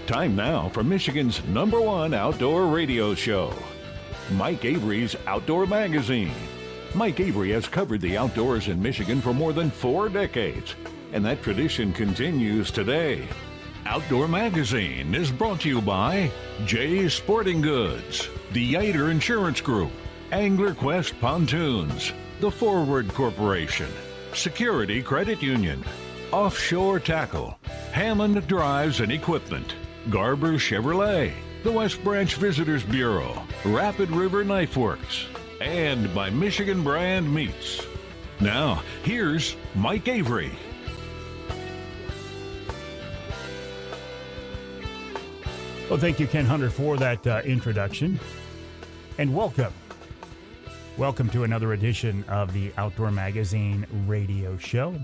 Time now for Michigan's #1 outdoor radio show, Mike Avery's Outdoor Magazine. Mike Avery has covered the outdoors in Michigan for more than 4 decades, and that tradition continues today. Outdoor Magazine is brought to you by Jay's Sporting Goods, the Yater Insurance Group, Angler Quest Pontoons, the Forward Corporation, Security Credit Union, Offshore Tackle, Hammond Drives and Equipment, Garber Chevrolet, the West Branch Visitors Bureau, Rapid River Knife Works, and by Michigan Brand Meats. Now, here's Mike Avery. Well, thank you, Ken Hunter, for that introduction. And welcome. Welcome to another edition of the Outdoor Magazine radio show.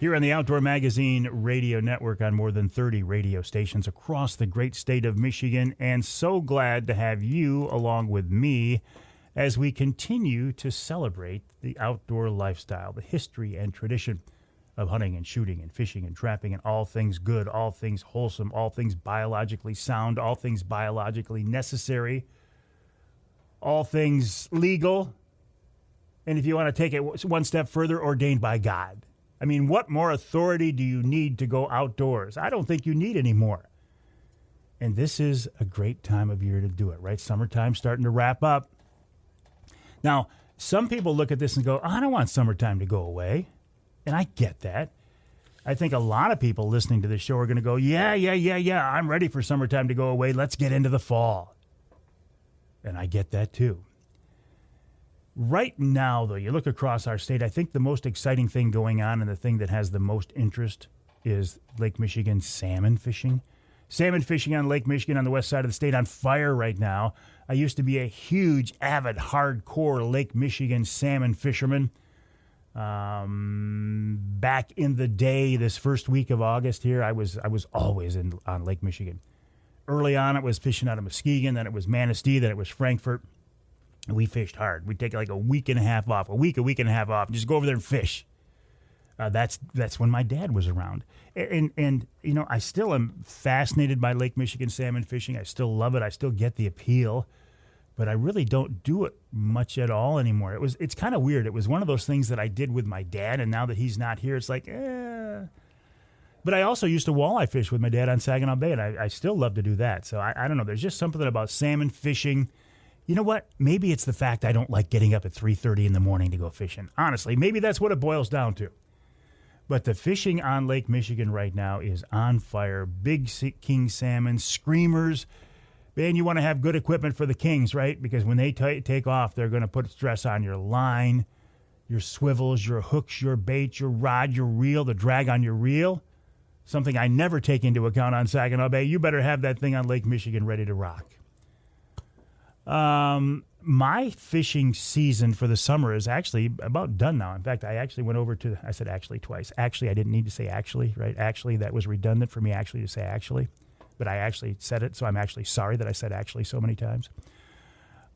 Here on the Outdoor Magazine radio network on more than 30 radio stations across the great state of Michigan, and so glad to have you along with me as we continue to celebrate the outdoor lifestyle, the history and tradition of hunting and shooting and fishing and trapping and all things good, all things wholesome, all things biologically sound, all things biologically necessary, all things legal, and if you want to take it one step further, ordained by God. I mean, what more authority do you need to go outdoors? I don't think you need any more. And this is a great time of year to do it, right? Summertime's starting to wrap up. Now, some people look at this and go, I don't want summertime to go away. And I get that. I think a lot of people listening to this show are going to go, yeah, I'm ready for summertime to go away. Let's get into the fall. And I get that too. Right now, though, you look across our state, I think the most exciting thing going on and the thing that has the most interest is Lake Michigan salmon fishing. Salmon fishing on Lake Michigan on the west side of the state on fire right now. I used to be a huge, avid, hardcore Lake Michigan salmon fisherman. Back in the day, this first week of August here, I was always on Lake Michigan. Early on, it was fishing out of Muskegon, then it was Manistee, then it was Frankfort. We fished hard. We'd take like a week and a half off, a week and a half off, just go over there and fish. That's when my dad was around. And you know, I still am fascinated by Lake Michigan salmon fishing. I still love it. I still get the appeal. But I really don't do it much at all anymore. It's kind of weird. It was one of those things that I did with my dad, and now that he's not here, it's like, But I also used to walleye fish with my dad on Saginaw Bay, and I still love to do that. So I don't know. There's just something about salmon fishing. You know what? Maybe it's the fact I don't like getting up at 3:30 in the morning to go fishing. Honestly, maybe that's what it boils down to. But the fishing on Lake Michigan right now is on fire. Big king salmon, screamers. Man, you want to have good equipment for the kings, right? Because when they take off, they're going to put stress on your line, your swivels, your hooks, your bait, your rod, your reel, the drag on your reel. Something I never take into account on Saginaw Bay. You better have that thing on Lake Michigan ready to rock. My fishing season for the summer is actually about done now. In fact, I actually went over to, I said actually twice. Actually, I didn't need to say actually, right? Actually, that was redundant for me actually to say actually. But I actually said it, so I'm actually sorry that I said actually so many times.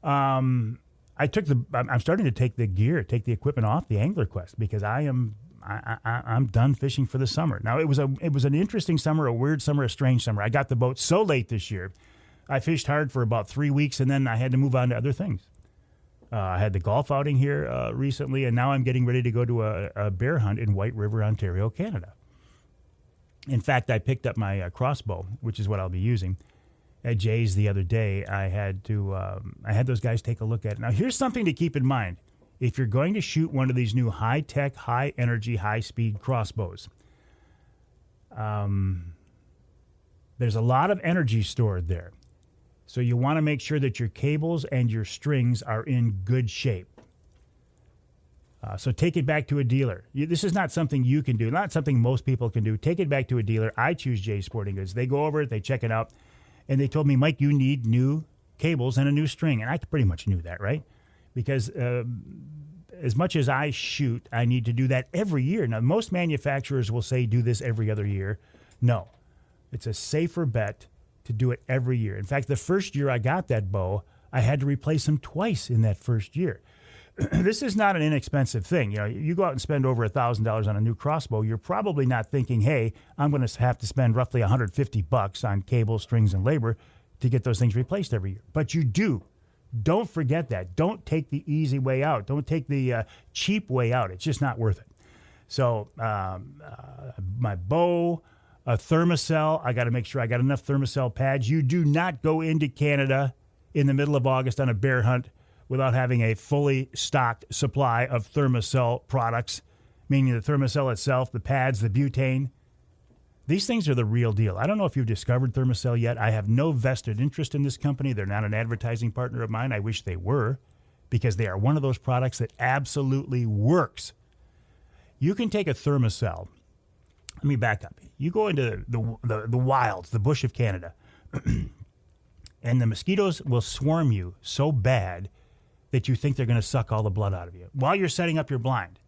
I'm starting to take the equipment off the Angler Quest because I'm done fishing for the summer. Now it was an interesting summer, a weird summer, a strange summer. I got the boat so late this year. I fished hard for about 3 weeks, and then I had to move on to other things. I had the golf outing here recently, and now I'm getting ready to go to a bear hunt in White River, Ontario, Canada. In fact, I picked up my crossbow, which is what I'll be using, at Jay's the other day. I had those guys take a look at it. Now, here's something to keep in mind. If you're going to shoot one of these new high-tech, high-energy, high-speed crossbows, there's a lot of energy stored there. So you want to make sure that your cables and your strings are in good shape. So take it back to a dealer. This is not something you can do, not something most people can do. Take it back to a dealer. I choose Jay's Sporting Goods. They go over it, they check it out, and they told me, Mike, you need new cables and a new string. And I pretty much knew that, right? Because as much as I shoot, I need to do that every year. Now, most manufacturers will say do this every other year. No, it's a safer bet to do it every year. In fact, the first year I got that bow, I had to replace them twice in that first year. this is not an inexpensive thing. You know, you go out and spend over $1,000 on a new crossbow, you're probably not thinking, hey, I'm going to have to spend roughly $150 on cable, strings, and labor to get those things replaced every year. But you do. Don't forget that. Don't take the easy way out. Don't take the cheap way out. It's just not worth it. So my bow, a thermocell, I got to make sure I got enough thermocell pads. You do not go into Canada in the middle of August on a bear hunt without having a fully stocked supply of thermocell products, meaning the thermocell itself, the pads, the butane. These things are the real deal. I don't know if you've discovered Thermacell yet. I have no vested interest in this company. They're not an advertising partner of mine. I wish they were, because they are one of those products that absolutely works. You can take a Thermacell. Let me back up. You go into the wilds, the bush of Canada, and the mosquitoes will swarm you so bad that you think they're going to suck all the blood out of you while you're setting up your blind.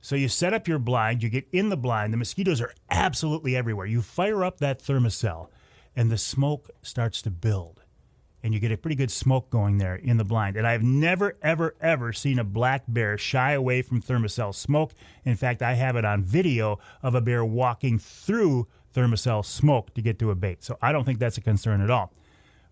So you set up your blind, you get in the blind, the mosquitoes are absolutely everywhere. You fire up that Thermacell, and the smoke starts to build. And you get a pretty good smoke going there in the blind. And I've never, ever, ever seen a black bear shy away from Thermacell smoke. In fact, I have it on video of a bear walking through Thermacell smoke to get to a bait. So I don't think that's a concern at all.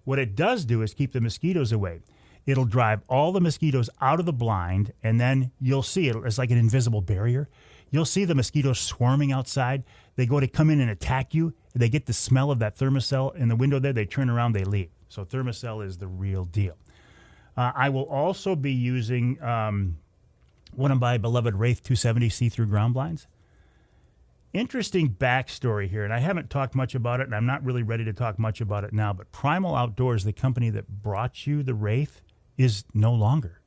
What it does do is keep the mosquitoes away. It'll drive all the mosquitoes out of the blind, and then you'll see it. It's like an invisible barrier. You'll see the mosquitoes swarming outside. They go to come in and attack you. They get the smell of that Thermacell in the window there. They turn around, they leave. So Thermacell is the real deal. I will also be using one of my beloved Wraith 270 see-through ground blinds. Interesting backstory here, and I haven't talked much about it, and I'm not really ready to talk much about it now, but Primal Outdoors, the company that brought you the Wraith, is no longer.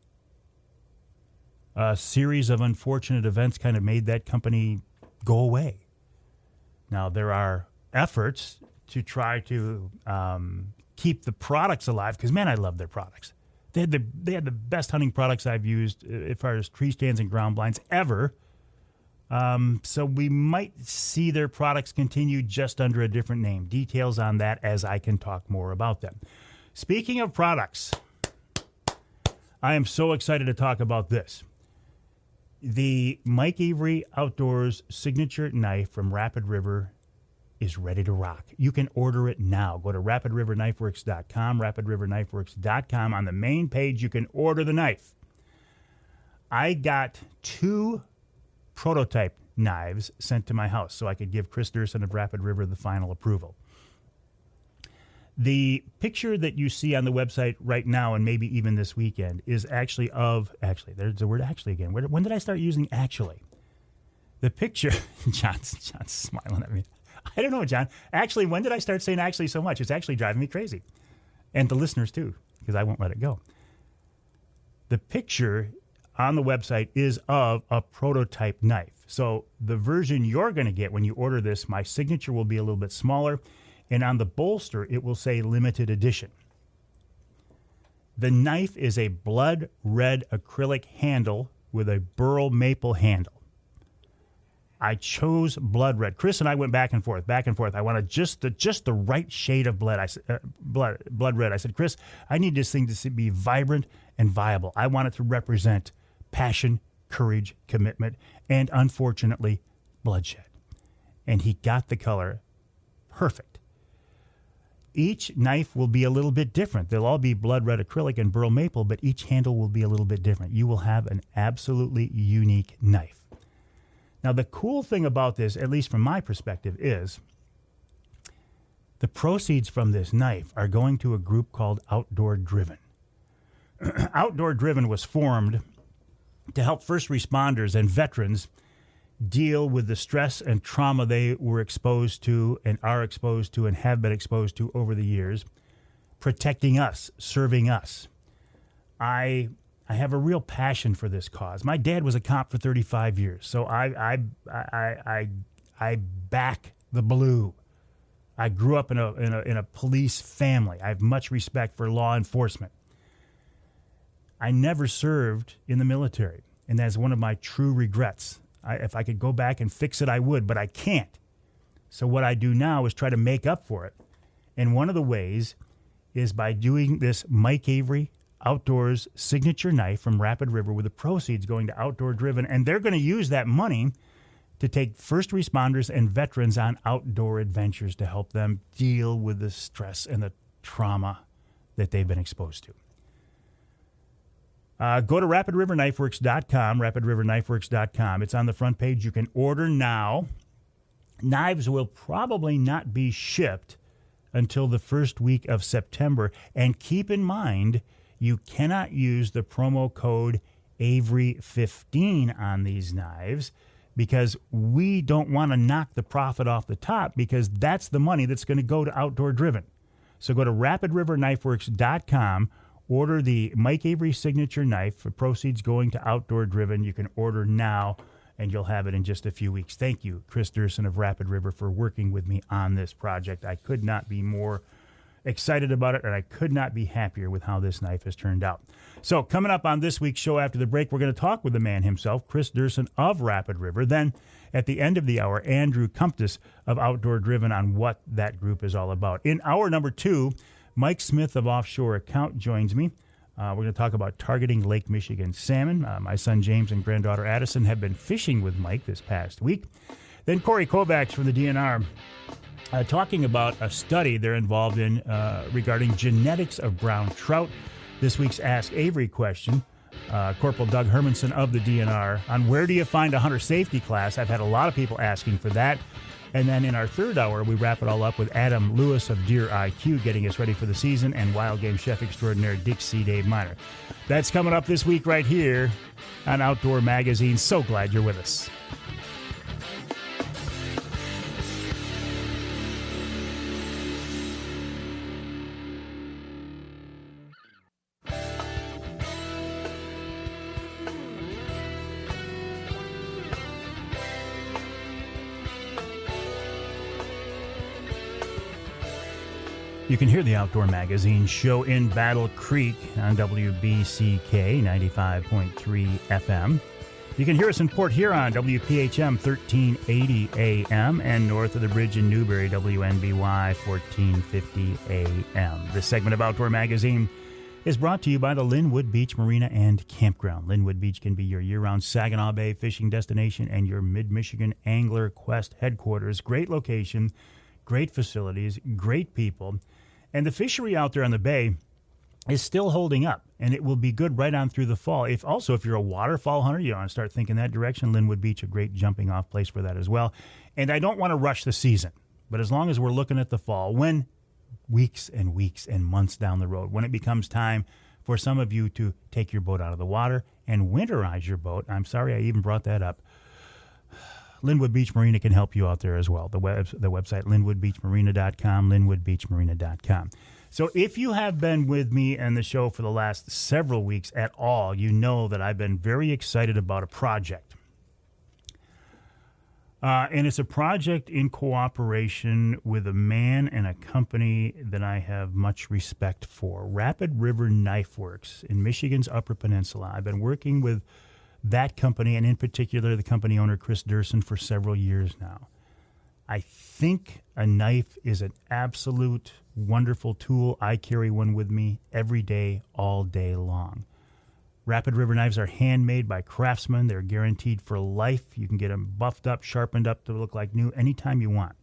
A series of unfortunate events kind of made that company go away. Now, there are efforts to try to keep the products alive, because, man, I love their products. They had the best hunting products I've used as far as tree stands and ground blinds ever. So we might see their products continue just under a different name. Details on that as I can talk more about them. Speaking of products, I am so excited to talk about this. The Mike Avery Outdoors signature knife from Rapid River is ready to rock. You can order it now. Go to rapidriverknifeworks.com, rapidriverknifeworks.com. On the main page, you can order the knife. I got 2 prototype knives sent to my house so I could give Kris Duerson of Rapid River the final approval. The picture that you see on the website right now, and maybe even this weekend, is actually, there's the word actually again. When did I start using actually? The picture, John's smiling at me. I don't know, John. Actually, when did I start saying actually so much? It's actually driving me crazy. And the listeners too, because I won't let it go. The picture on the website is of a prototype knife. So the version you're going to get when you order this, my signature will be a little bit smaller, and on the bolster, it will say limited edition. The knife is a blood red acrylic handle with a burl maple handle. I chose blood red. Kris and I went back and forth. I wanted just the right shade of blood. Blood red. I said, Kris, I need this thing to be vibrant and viable. I want it to represent passion, courage, commitment, and unfortunately, bloodshed. And he got the color perfect. Each knife will be a little bit different. They'll all be blood red acrylic and burl maple, but each handle will be a little bit different. You will have an absolutely unique knife. Now, the cool thing about this, at least from my perspective, is the proceeds from this knife are going to a group called Outdoor Driven. Outdoor Driven was formed to help first responders and veterans deal with the stress and trauma they were exposed to and are exposed to and have been exposed to over the years, protecting us, serving us. I have a real passion for this cause. My dad was a cop for 35 years, so I back the blue. I grew up in a police family. I have much respect for law enforcement. I never served in the military, and that's one of my true regrets. If I could go back and fix it, I would, but I can't. So what I do now is try to make up for it. And one of the ways is by doing this Mike Avery Outdoors signature knife from Rapid River with the proceeds going to Outdoor Driven, and they're going to use that money to take first responders and veterans on outdoor adventures to help them deal with the stress and the trauma that they've been exposed to. Go to rapidriverknifeworks.com, rapidriverknifeworks.com. It's on the front page. You can order now. Knives will probably not be shipped until the first week of September. And keep in mind, you cannot use the promo code Avery15 on these knives because we don't want to knock the profit off the top because that's the money that's going to go to Outdoor Driven. So go to rapidriverknifeworks.com, order the Mike Avery signature knife for proceeds going to Outdoor Driven. You can order now, and you'll have it in just a few weeks. Thank you, Kris Duerson of Rapid River, for working with me on this project. I could not be more excited about it, and I could not be happier with how this knife has turned out. So coming up on this week's show after the break, we're going to talk with the man himself, Kris Duerson of Rapid River. Then at the end of the hour, Andrew Comtois of Outdoor Driven on what that group is all about. In hour number 2, Mike Smith of Offshore Account joins me. We're going to talk about targeting Lake Michigan salmon. My son James and granddaughter Addison have been fishing with Mike this past week. Then Cory Kovacs from the DNR talking about a study they're involved in regarding genetics of brown trout. This week's Ask Avery question, Corporal Doug Hermanson of the DNR on where do you find a hunter safety class. I've had a lot of people asking for that. And then in our third hour, we wrap it all up with Adam Lewis of Deer IQ getting us ready for the season and wild game chef extraordinaire Dixie Dave Minar. That's coming up this week right here on Outdoor Magazine. So glad you're with us. You can hear the Outdoor Magazine show in Battle Creek on WBCK 95.3 FM. You can hear us in Port Huron, WPHM 1380 AM, and north of the bridge in Newberry, WNBY 1450 AM. This segment of Outdoor Magazine is brought to you by the Linwood Beach Marina and Campground. Linwood Beach can be your year-round Saginaw Bay fishing destination and your Mid-Michigan Angler Quest headquarters. Great location, great facilities, great people. And the fishery out there on the bay is still holding up, and it will be good right on through the fall. If you're a waterfowl hunter, you want to start thinking that direction, Linwood Beach, a great jumping-off place for that as well. And I don't want to rush the season, but as long as we're looking at the fall, when weeks and weeks and months down the road, when it becomes time for some of you to take your boat out of the water and winterize your boat, I'm sorry I even brought that up, Linwood Beach Marina can help you out there as well. The website, linwoodbeachmarina.com, linwoodbeachmarina.com. So if you have been with me and the show for the last several weeks at all, you know that I've been very excited about a project. And it's a project in cooperation with a man and a company that I have much respect for, Rapid River Knife Works in Michigan's Upper Peninsula. I've been working with that company, and in particular the company owner, Kris Duerson, for several years now. I think a knife is an absolute wonderful tool. I carry one with me every day, all day long. Rapid River knives are handmade by craftsmen. They're guaranteed for life. You can get them buffed up, sharpened up to look like new anytime you want.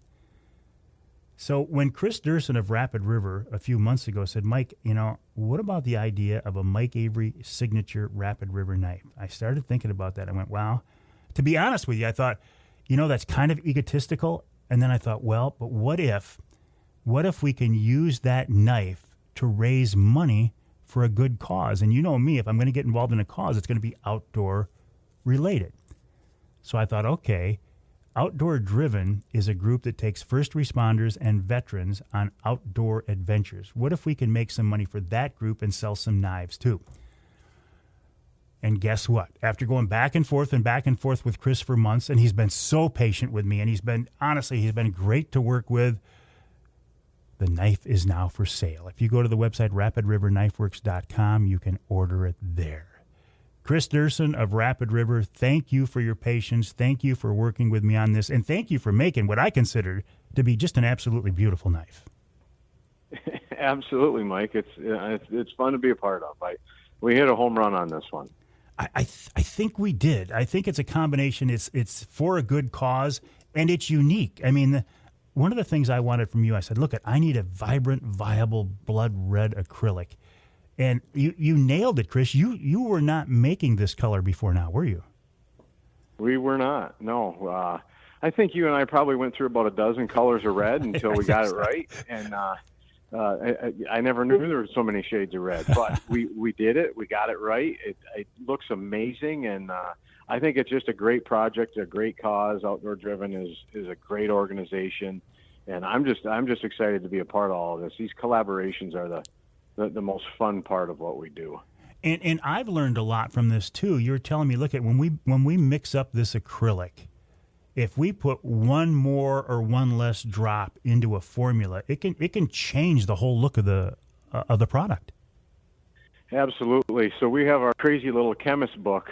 So when Kris Duerson of Rapid River a few months ago said, Mike, what about the idea of a Mike Avery signature Rapid River knife? I started thinking about that. I went, wow. To be honest with you, I thought, that's kind of egotistical. And then I thought, well, but what if we can use that knife to raise money for a good cause? And you know me, if I'm going to get involved in a cause, it's going to be outdoor related. So I thought, okay, Outdoor Driven is a group that takes first responders and veterans on outdoor adventures. What if we can make some money for that group and sell some knives too? And guess what? After going back and forth with Kris for months, and he's been so patient with me, and he's been great to work with, the knife is now for sale. If you go to the website rapidriverknifeworks.com, you can order it there. Kris Duerson of Rapid River, thank you for your patience. Thank you for working with me on this. And thank you for making what I consider to be just an absolutely beautiful knife. Absolutely, Mike. It's fun to be a part of. We hit a home run on this one. I think we did. I think it's a combination. It's for a good cause, and it's unique. I mean, one of the things I wanted from you, I said, look, I need a vibrant, viable, blood red acrylic. And you nailed it, Kris. You were not making this color before now, were you? We were not. No. I think you and I probably went through about a dozen colors of red until we got it right. And I never knew there were so many shades of red, but we did it. We got it right. It looks amazing, and I think it's just a great project, a great cause. Outdoor Driven is a great organization, and I'm just excited to be a part of all of this. These collaborations are the most fun part of what we do. And I've learned a lot from this too. You're telling me, look at when we mix up this acrylic, if we put one more or one less drop into a formula, it can change the whole look of the product. Absolutely. So we have our crazy little chemist book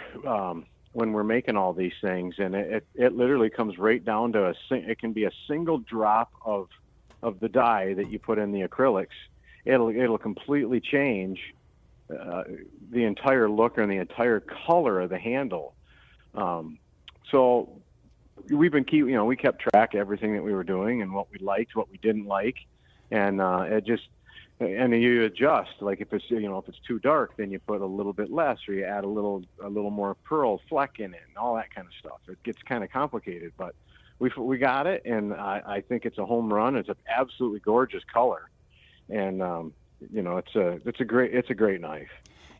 when we're making all these things, and it literally comes right down to it can be a single drop of the dye that you put in the acrylics. It'll completely change the entire look and the entire color of the handle. So we kept track of everything that we were doing and what we liked, what we didn't like, and and you adjust. Like if it's too dark, then you put a little bit less, or you add a little more pearl fleck in it, and all that kind of stuff. It gets kind of complicated, but we got it, and I think it's a home run. It's an absolutely gorgeous color, and it's a great knife.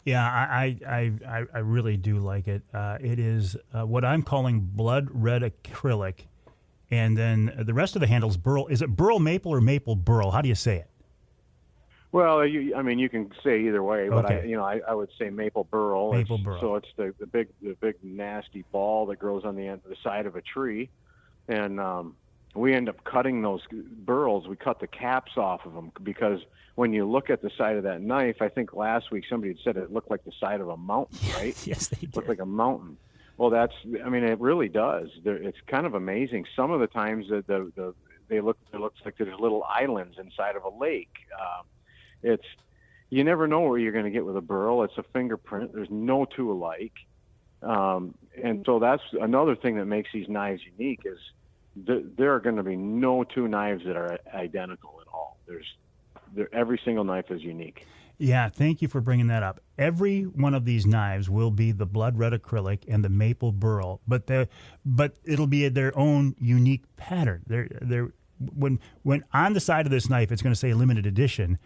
Yeah, I really do like it. It is what I'm calling blood red acrylic, and then the rest of the handle's burl. Is it burl maple or maple burl? How do you say it? Well, you can say either way, but okay. I would say maple burl. Maple burl. So it's the big nasty ball that grows on the side of a tree, and we end up cutting those burls. We cut the caps off of them because when you look at the side of that knife, I think last week somebody had said it looked like the side of a mountain, right? Yes, they did. Looked like a mountain. Well, it really does. It's kind of amazing. Some of the times it looks like there's little islands inside of a lake. You never know where you're going to get with a burl. It's a fingerprint. There's no two alike. And so that's another thing that makes these knives unique is there are going to be no two knives that are identical at all. Every single knife is unique. Yeah, thank you for bringing that up. Every one of these knives will be the blood red acrylic and the maple burl, but it'll be their own unique pattern. When on the side of this knife, it's going to say limited edition,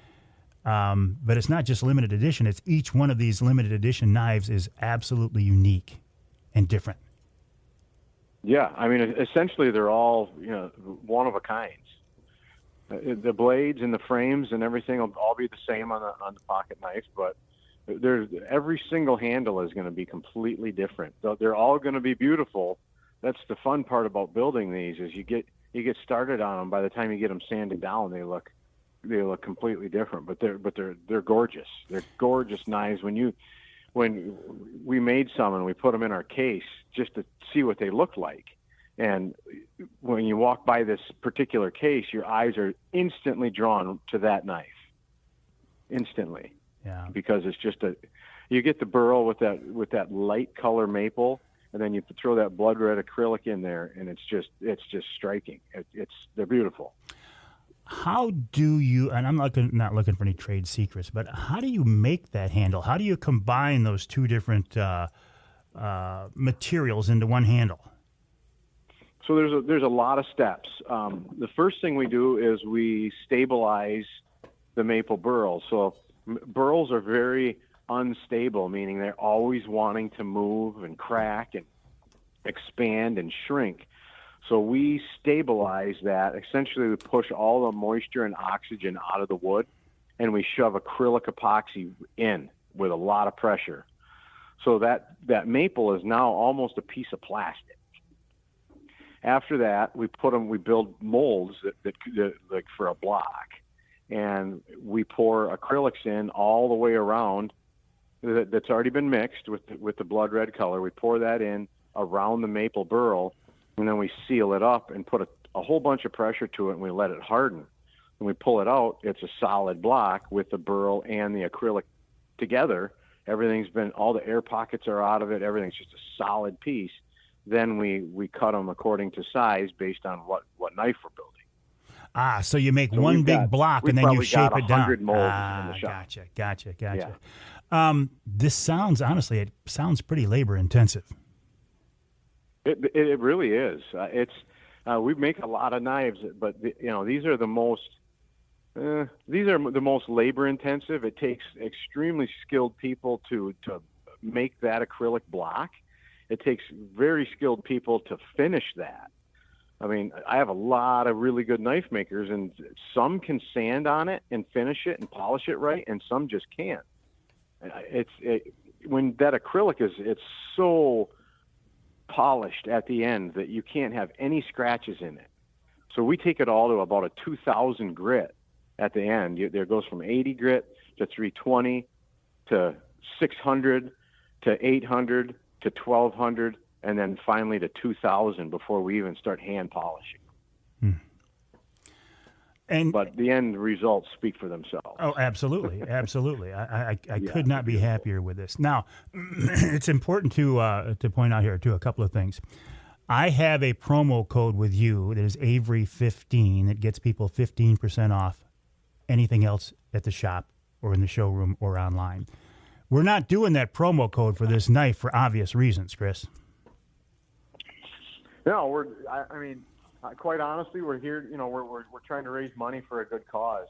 but it's not just limited edition. It's each one of these limited edition knives is absolutely unique and different. Yeah, I mean, essentially they're all one of a kind. The blades and the frames and everything will all be the same on the pocket knife, but every single handle is going to be completely different. They're all going to be beautiful. That's the fun part about building these is you get started on them. By the time you get them sanded down, they look completely different. But they're gorgeous. They're gorgeous knives. When we made some and we put them in our case just to see what they look like. And when you walk by this particular case, your eyes are instantly drawn to that knife. Instantly. Yeah. Because it's just you get the burl with that light color maple, and then you throw that blood red acrylic in there, and it's just striking. They're beautiful. How do you? And I'm not looking for any trade secrets, but how do you make that handle? How do you combine those two different materials into one handle? So there's a lot of steps. The first thing we do is we stabilize the maple burl. So burls are very unstable, meaning they're always wanting to move and crack and expand and shrink. So we stabilize that. Essentially, we push all the moisture and oxygen out of the wood, and we shove acrylic epoxy in with a lot of pressure. So that maple is now almost a piece of plastic. After that, we build molds that like for a block, and we pour acrylics in all the way around. That's already been mixed with the blood red color. We pour that in around the maple burl, and then we seal it up and put a whole bunch of pressure to it, and we let it harden. and we pull it out, it's a solid block with the burl and the acrylic together. All the air pockets are out of it. Everything's just a solid piece. Then we cut them according to size based on what knife we're building. So you make one big block and then you shape it down. Molds in the shop. Gotcha. Yeah. This sounds, honestly, it sounds pretty labor intensive. It really is. We make a lot of knives, but these are the most labor intensive. It takes extremely skilled people to make that acrylic block. It takes very skilled people to finish that. I mean, I have a lot of really good knife makers, and some can sand on it and finish it and polish it right, and some just can't. When that acrylic it's so polished at the end that you can't have any scratches in it. So we take it all to about a 2,000 grit at the end. There goes from 80 grit to 320 to 600 to 800 to 1,200, and then finally to 2,000 before we even start hand polishing. But the end results speak for themselves. Oh, absolutely. I could not be happier with this. Now, it's important to point out here, too, a couple of things. I have a promo code with you that is Avery15 that gets people 15% off anything else at the shop or in the showroom or online. We're not doing that promo code for this knife for obvious reasons, Kris. No, quite honestly, we're here. We're trying to raise money for a good cause.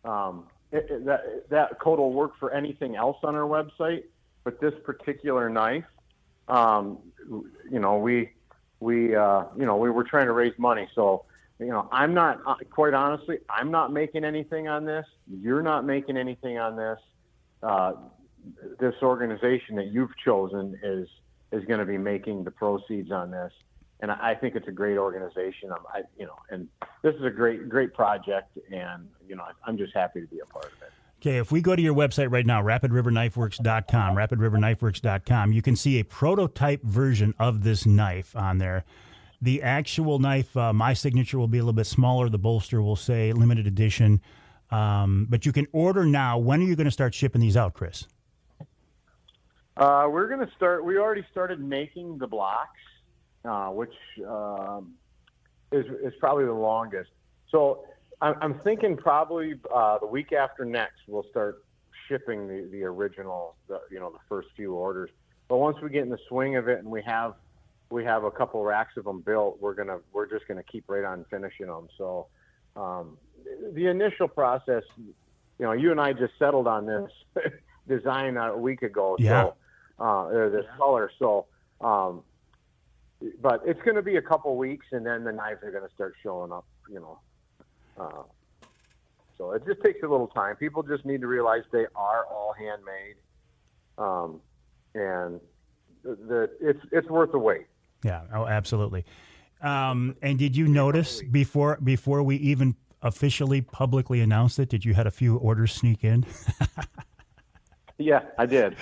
That code will work for anything else on our website, but this particular knife, we're trying to raise money. So, I'm not, quite honestly, I'm not making anything on this. You're not making anything on this. This organization that you've chosen is going to be making the proceeds on this. And I think it's a great organization. And this is a great project, and I'm just happy to be a part of it. Okay, if we go to your website right now, rapidriverknifeworks.com, you can see a prototype version of this knife on there. The actual knife, my signature will be a little bit smaller. The bolster will say limited edition, but you can order now. When are you going to start shipping these out, Kris? We're going to start. We already started making the blocks. Which is probably the longest. So I'm thinking probably the week after next we'll start shipping the original, the first few orders. But once we get in the swing of it and we have a couple racks of them built, we're just gonna keep right on finishing them. So the initial process, you and I just settled on this design a week ago. Yeah. So this color. So. But it's going to be a couple weeks, and then the knives are going to start showing up, So it just takes a little time. People just need to realize they are all handmade, and it's worth the wait. Yeah, oh, absolutely. And did you notice before we even officially publicly announced it, did you had a few orders sneak in? Yeah, I did.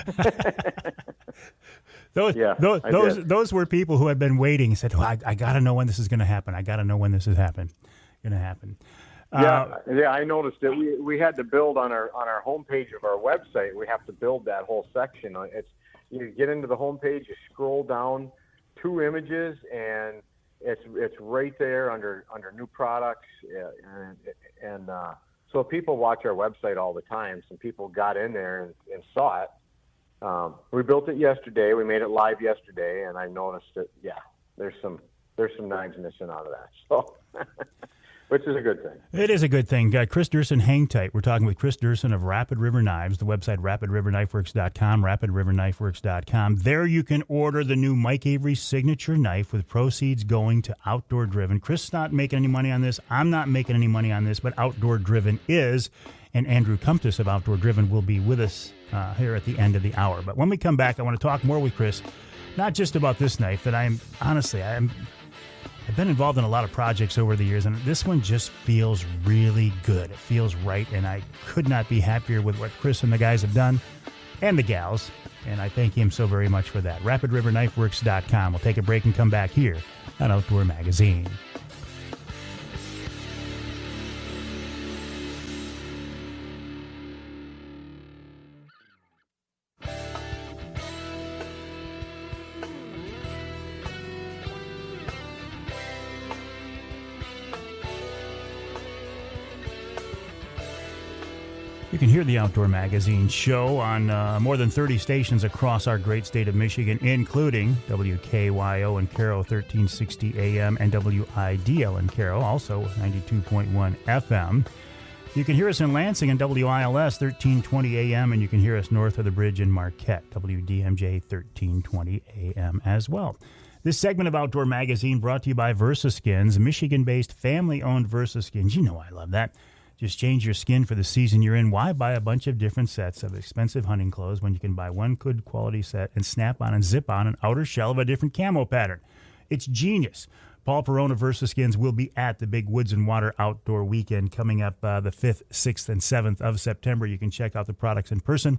Those were people who had been waiting. Said, I got to know when this is going to happen. I got to know when this is going to happen. Yeah, I noticed it. We had to build on our homepage of our website. We have to build that whole section. You get into the homepage, you scroll down 2 images, and it's right there under new products, and so people watch our website all the time. Some people got in there and saw it. We built it yesterday. We made it live yesterday, and I noticed that there's some knives missing out of that. So, which is a good thing. It is a good thing. Kris Duerson, hang tight. We're talking with Kris Duerson of Rapid River Knives. The website rapidriverknifeworks.com, rapidriverknifeworks.com. There you can order the new Mike Avery signature knife with proceeds going to Outdoor Driven. Kris is not making any money on this. I'm not making any money on this, but Outdoor Driven is. And Andrew Comtois of Outdoor Driven will be with us here at the end of the hour. But when we come back, I want to talk more with Kris, not just about this knife, that I've been involved in a lot of projects over the years, and this one just feels really good. It feels right, and I could not be happier with what Kris and the guys have done, and the gals, and I thank him so very much for that. RapidRiverKnifeWorks.com. We'll take a break and come back here on Outdoor Magazine. You can hear the Outdoor Magazine show on more than 30 stations across our great state of Michigan, including WKYO in Caro 1360 AM and WIDL in Caro, also 92.1 FM. You can hear us in Lansing on WILS 1320 AM, and you can hear us north of the bridge in Marquette, WDMJ 1320 AM as well. This segment of Outdoor Magazine brought to you by VersaSkins, Michigan-based family-owned VersaSkins. You know I love that. Just change your skin for the season you're in. Why buy a bunch of different sets of expensive hunting clothes when you can buy one good quality set and snap on and zip on an outer shell of a different camo pattern? It's genius. Paul Perone of VersaSkins will be at the Big Woods and Water Outdoor Weekend coming up the 5th, 6th, and 7th of September. You can check out the products in person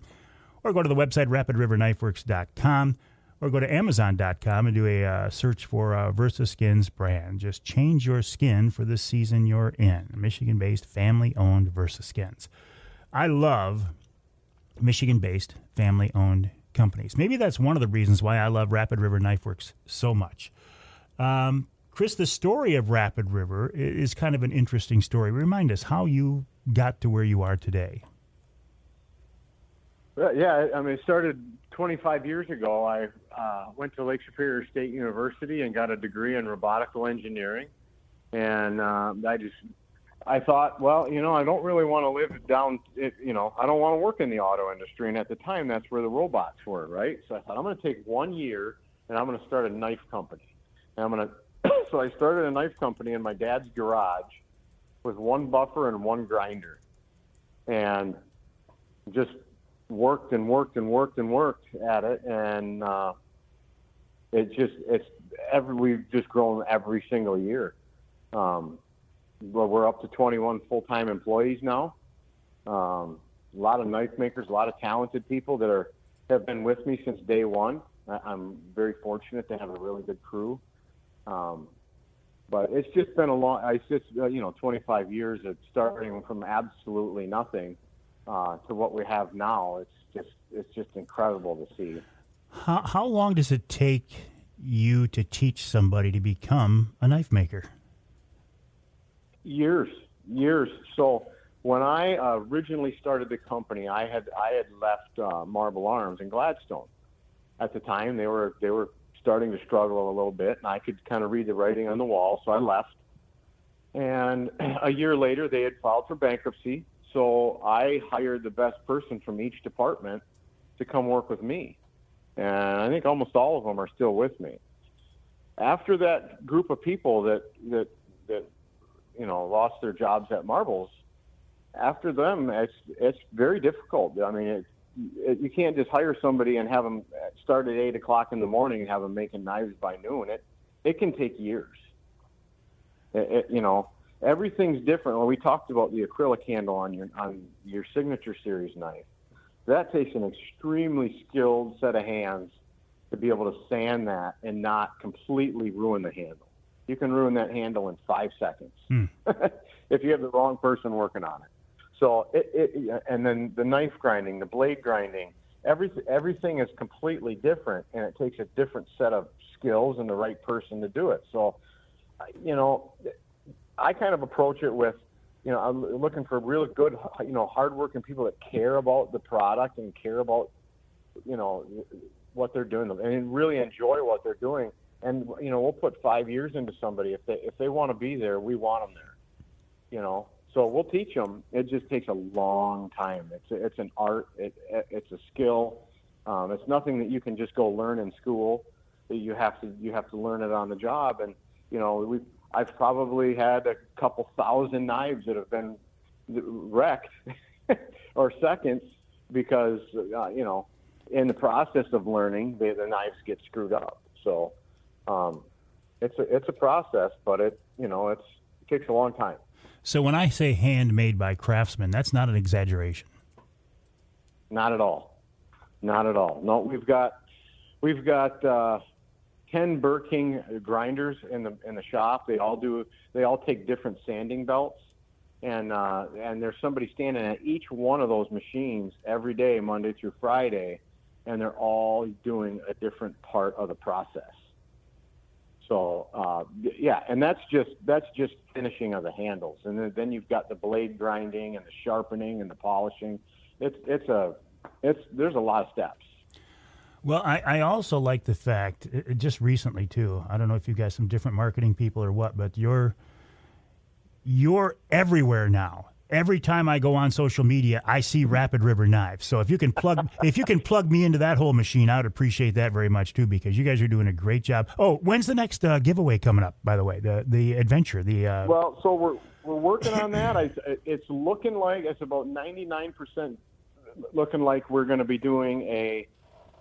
or go to the website rapidriverknifeworks.com or go to amazon.com and do a search for VersaSkins brand. Just change your skin for the season you're in. Michigan-based, family-owned VersaSkins. I love Michigan-based, family-owned companies. Maybe that's one of the reasons why I love Rapid River Knife Works so much. Kris, the story of Rapid River is kind of an interesting story. Remind us how you got to where you are today. Yeah, I mean, it started 25 years ago. I went to Lake Superior State University and got a degree in robotical engineering. And I thought, well, I don't really want to live down, I don't want to work in the auto industry. And at the time, that's where the robots were, right? So I thought, I'm going to take 1 year and I'm going to start a knife company. And so I started a knife company in my dad's garage with one buffer and one grinder, and just worked at it. And we've just grown every single year. But we're up to 21 full-time employees now. A lot of knife makers, a lot of talented people that have been with me since day one. I'm very fortunate to have a really good crew. But it's just been 25 years of starting from absolutely nothing to what we have now. It's just incredible to see. How long does it take you to teach somebody to become a knife maker? Years. So when I originally started the company, I had left Marble Arms in Gladstone. At the time, they were starting to struggle a little bit, and I could kind of read the writing on the wall, so I left. And a year later, they had filed for bankruptcy, so I hired the best person from each department to come work with me. And I think almost all of them are still with me. After that group of people that lost their jobs at Marbles, after them, it's very difficult. I mean, you can't just hire somebody and have them start at 8 o'clock in the morning and have them making knives by noon. It can take years. Everything's different. When we talked about the acrylic handle on your Signature Series knife, that takes an extremely skilled set of hands to be able to sand that and not completely ruin the handle. You can ruin that handle in 5 seconds if you have the wrong person working on it. So and then the knife grinding, the blade grinding, everything is completely different, and it takes a different set of skills and the right person to do it. So, I kind of approach it with, I'm looking for really good, hardworking people that care about the product and care about, what they're doing and really enjoy what they're doing. And, we'll put 5 years into somebody. If they want to be there, we want them there, So we'll teach them. It just takes a long time. It's an art. It's a skill. It's nothing that you can just go learn in school. You have to learn it on the job. And I've probably had a couple thousand knives that have been wrecked or seconds because in the process of learning, the knives get screwed up. So it's a process, but it takes a long time. So when I say handmade by craftsmen, that's not an exaggeration. Not at all. No, we've got 10 Burr King grinders in the shop. They all take different sanding belts, and there's somebody standing at each one of those machines every day, Monday through Friday, and they're all doing a different part of the process. So yeah, and that's just finishing of the handles, and then you've got the blade grinding and the sharpening and the polishing. There's a lot of steps. Well, I also like the fact, just recently too, I don't know if you guys some different marketing people or what, but you're everywhere now. Every time I go on social media, I see Rapid River Knives. So if you can plug me into that whole machine, I would appreciate that very much too, because you guys are doing a great job. Oh, when's the next giveaway coming up? By the way, the adventure. Well, so we're working on that. It's looking like it's about 99% looking like we're going to be doing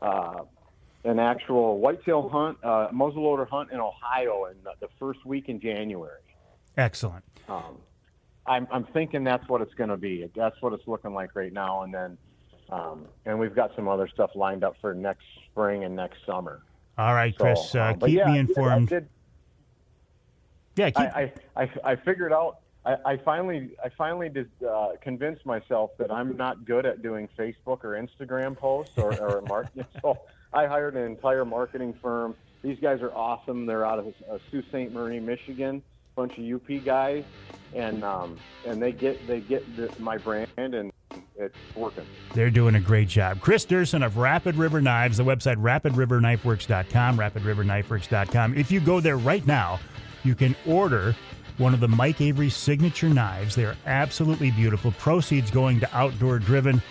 an actual whitetail hunt, muzzleloader hunt in Ohio in the first week in January. Excellent. I'm thinking that's what it's going to be. That's what it's looking like right now, and then and we've got some other stuff lined up for next spring and next summer. All right, Chris, keep me informed. I figured out. I finally convinced myself that I'm not good at doing Facebook or Instagram posts or marketing. So I hired an entire marketing firm. These guys are awesome. They're out of Sault Ste. Marie, Michigan. Bunch of UP guys, and they get my brand, and it's working. They're doing a great job. Kris Duerson of Rapid River Knives, the website rapidriverknifeworks.com, rapidriverknifeworks.com. If you go there right now, you can order one of the Mike Avery signature knives. They are absolutely beautiful. Proceeds going to Outdoor Driven.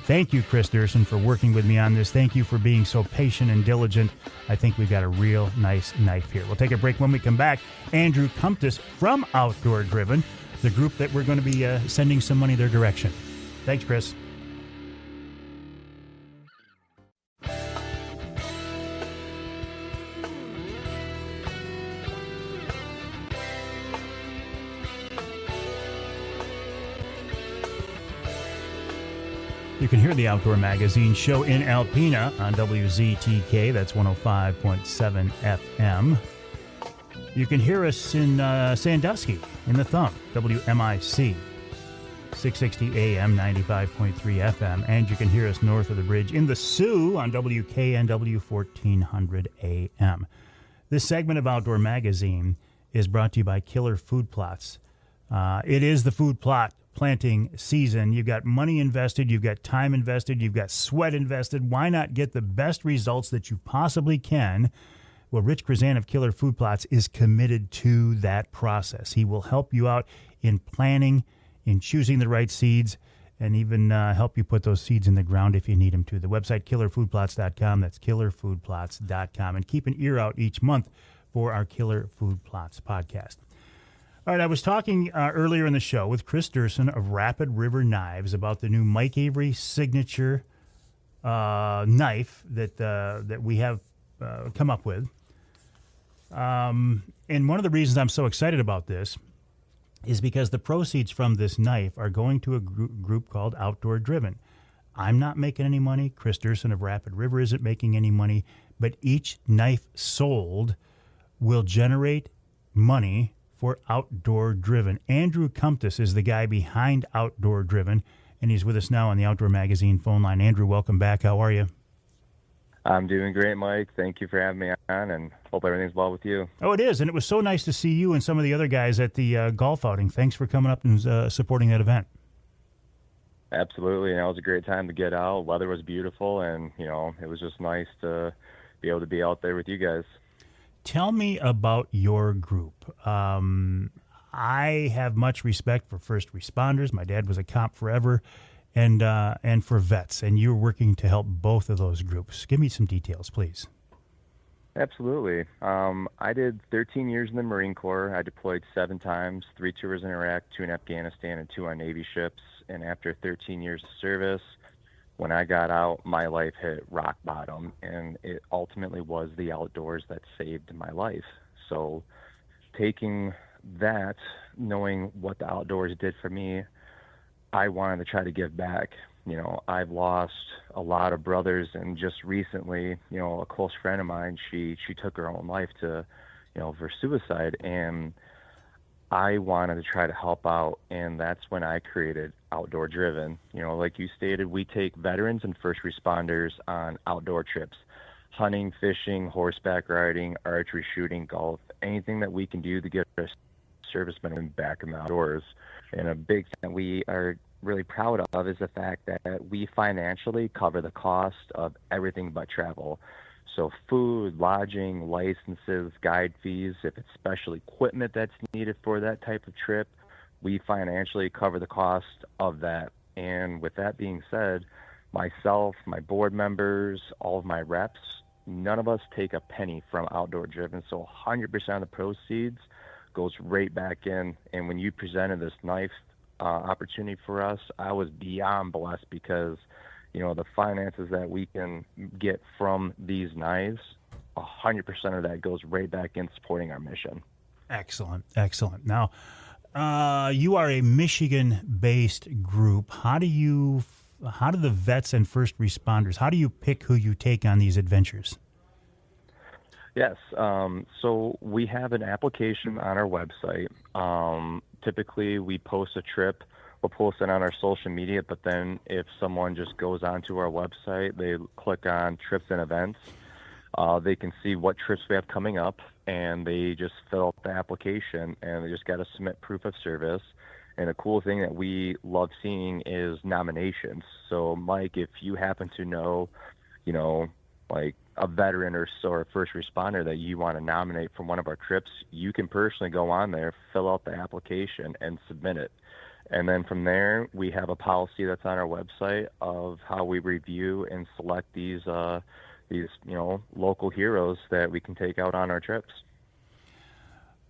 Thank you, Kris Duerson, for working with me on this. Thank you for being so patient and diligent. I think we've got a real nice knife here. We'll take a break. When we come back, Andrew Comtois from Outdoor Driven, the group that we're going to be sending some money their direction. Thanks, Kris. You can hear the Outdoor Magazine show in Alpena on WZTK. That's 105.7 FM. You can hear us in Sandusky in the Thumb, WMIC, 660 AM, 95.3 FM. And you can hear us north of the bridge in the Sioux on WKNW, 1400 AM. This segment of Outdoor Magazine is brought to you by Killer Food Plots. It is the food plot planting season. You've got money invested, you've got time invested, you've got sweat invested. Why not get the best results that you possibly can? Well, Rich Krizan of Killer Food Plots is committed to that process. He will help you out in planning, in choosing the right seeds, and even help you put those seeds in the ground if you need them to. The website, killerfoodplots.com. That's killerfoodplots.com. And keep an ear out each month for our Killer Food Plots podcast. All right, I was talking earlier in the show with Kris Duerson of Rapid River Knives about the new Mike Avery signature knife that we have come up with. And one of the reasons I'm so excited about this is because the proceeds from this knife are going to a group called Outdoor Driven. I'm not making any money. Kris Duerson of Rapid River isn't making any money. But each knife sold will generate money for Outdoor Driven. Andrew Comtois is the guy behind Outdoor Driven, and he's with us now on the Outdoor Magazine phone line. Andrew, welcome back. How are you? I'm doing great, Mike. Thank you for having me on, and hope everything's well with you. Oh, it is, and it was so nice to see you and some of the other guys at the golf outing. Thanks for coming up and supporting that event. Absolutely, and it was a great time to get out. Weather was beautiful, and it was just nice to be able to be out there with you guys. Tell me about your group. I have much respect for first responders. My dad was a cop forever, and for vets, and you're working to help both of those groups. Give me some details, please. Absolutely. I did 13 years in the Marine Corps. I deployed 7 times, 3 tours in Iraq, 2 in Afghanistan, and 2 on Navy ships. And after 13 years of service, when I got out, my life hit rock bottom, and it ultimately was the outdoors that saved my life. So taking that, knowing what the outdoors did for me, I wanted to try to give back. I've lost a lot of brothers, and just recently, a close friend of mine, she took her own life for suicide, and I wanted to try to help out, and that's when I created Outdoor Driven. Like you stated, we take veterans and first responders on outdoor trips. hunting, fishing, horseback riding, archery, shooting, golf, anything that we can do to get our servicemen back in the outdoors. And a big thing that we are really proud of is the fact that we financially cover the cost of everything but travel. So food, lodging, licenses, guide fees, if it's special equipment that's needed for that type of trip, we financially cover the cost of that. And with that being said, myself, my board members, all of my reps, none of us take a penny from Outdoor Driven. So 100% of the proceeds goes right back in. And when you presented this knife opportunity for us, I was beyond blessed because, the finances that we can get from these knives, 100% of that goes right back in supporting our mission. Excellent. Now, you are a Michigan-based group. How do the vets and first responders, how do you pick who you take on these adventures? Yes. So we have an application on our website. Typically, we post a trip. We'll post it on our social media, but then if someone just goes onto our website, they click on trips and events, they can see what trips we have coming up, and they just fill out the application, and they just got to submit proof of service. And a cool thing that we love seeing is nominations. So, Mike, if you happen to know, like a veteran or a first responder that you want to nominate from one of our trips, you can personally go on there, fill out the application, and submit it. And then from there, we have a policy that's on our website of how we review and select these local heroes that we can take out on our trips.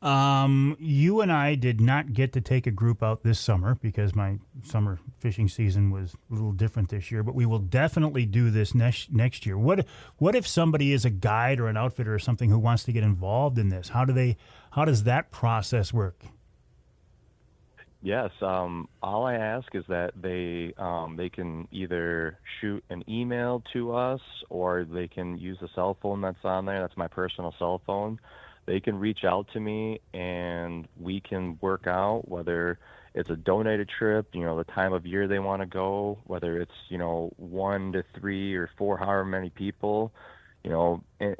You and I did not get to take a group out this summer because my summer fishing season was a little different this year, but we will definitely do this next year. What if somebody is a guide or an outfitter or something who wants to get involved in this? How does that process work? Yes. All I ask is that they can either shoot an email to us or they can use the cell phone that's on there. That's my personal cell phone. They can reach out to me and we can work out whether it's a donated trip, the time of year they want to go, whether it's, 1 to 3 or 4, however many people,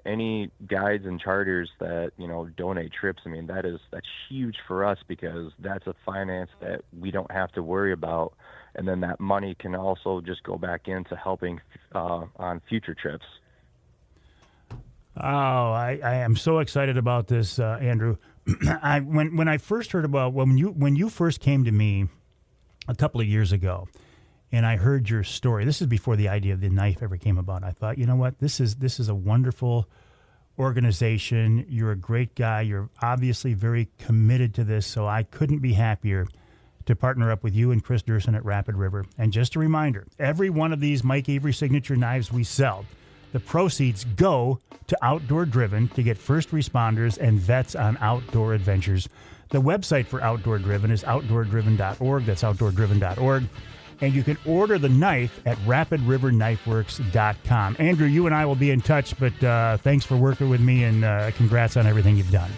any guides and charters that, donate trips. I mean, that's huge for us because that's a finance that we don't have to worry about. And then that money can also just go back into helping on future trips. Oh, I am so excited about this, Andrew. When I first heard about when you first came to me a couple of years ago, and I heard your story. This is before the idea of the knife ever came about. I thought, you know what, this is a wonderful organization. You're a great guy. You're obviously very committed to this. So I couldn't be happier to partner up with you and Kris Duerson at Rapid River. And just a reminder, every one of these Mike Avery signature knives we sell, the proceeds go to Outdoor Driven to get first responders and vets on outdoor adventures. The website for Outdoor Driven is outdoordriven.org. That's outdoordriven.org. And you can order the knife at rapidriverknifeworks.com. Andrew, you and I will be in touch, but thanks for working with me, and congrats on everything you've done.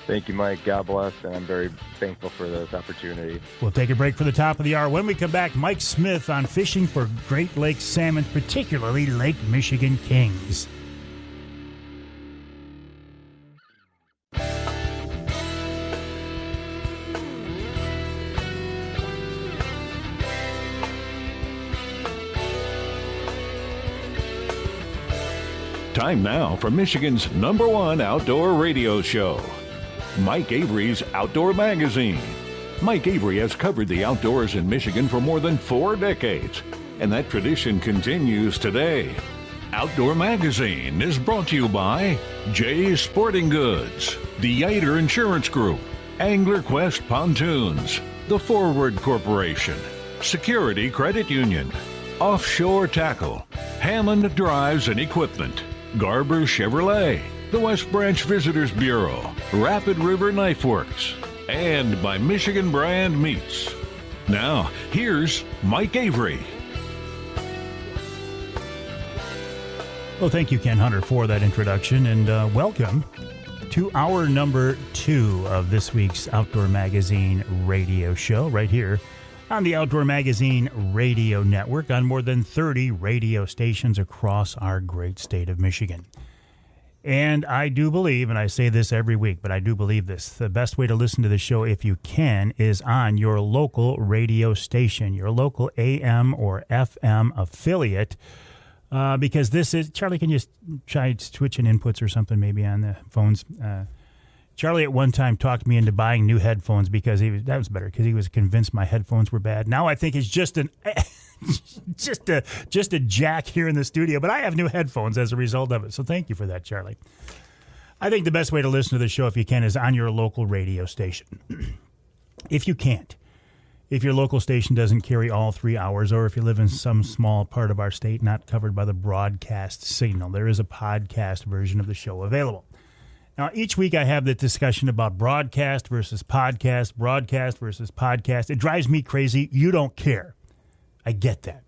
Thank you, Mike. God bless, and I'm very thankful for this opportunity. We'll take a break for the top of the hour. When we come back, Mike Smith on fishing for Great Lakes salmon, particularly Lake Michigan kings. Time now for Michigan's #1 outdoor radio show, Mike Avery's Outdoor Magazine. Mike Avery has covered the outdoors in Michigan for more than 4 decades, and that tradition continues today. Outdoor Magazine is brought to you by Jay's Sporting Goods, the Yater Insurance Group, Angler Quest Pontoons, The Forward Corporation, Security Credit Union, Offshore Tackle, Hammond Drives and Equipment, Garber Chevrolet, the West Branch Visitors Bureau, Rapid River Knife Works, and by Michigan Brand Meats. Now, here's Mike Avery. Well, thank you, Ken Hunter, for that introduction, and welcome to hour number 2 of this week's Outdoor Magazine radio show right here on the Outdoor Magazine radio network on more than 30 radio stations across our great state of Michigan. And I do believe, and I say this every week, but I do believe this, the best way to listen to the show, if you can, is on your local radio station, your local AM or FM affiliate, because this is, Charlie, can you try switching inputs or something maybe on the phones? Charlie at one time talked me into buying new headphones because that was better, because he was convinced my headphones were bad. Now I think it's just a jack here in the studio, but I have new headphones as a result of it. So thank you for that, Charlie. I think the best way to listen to the show, if you can, is on your local radio station. If you can't, if your local station doesn't carry all 3 hours, or if you live in some small part of our state not covered by the broadcast signal, there is a podcast version of the show available. Now, each week I have the discussion about broadcast versus podcast, broadcast versus podcast. It drives me crazy. You don't care. I get that.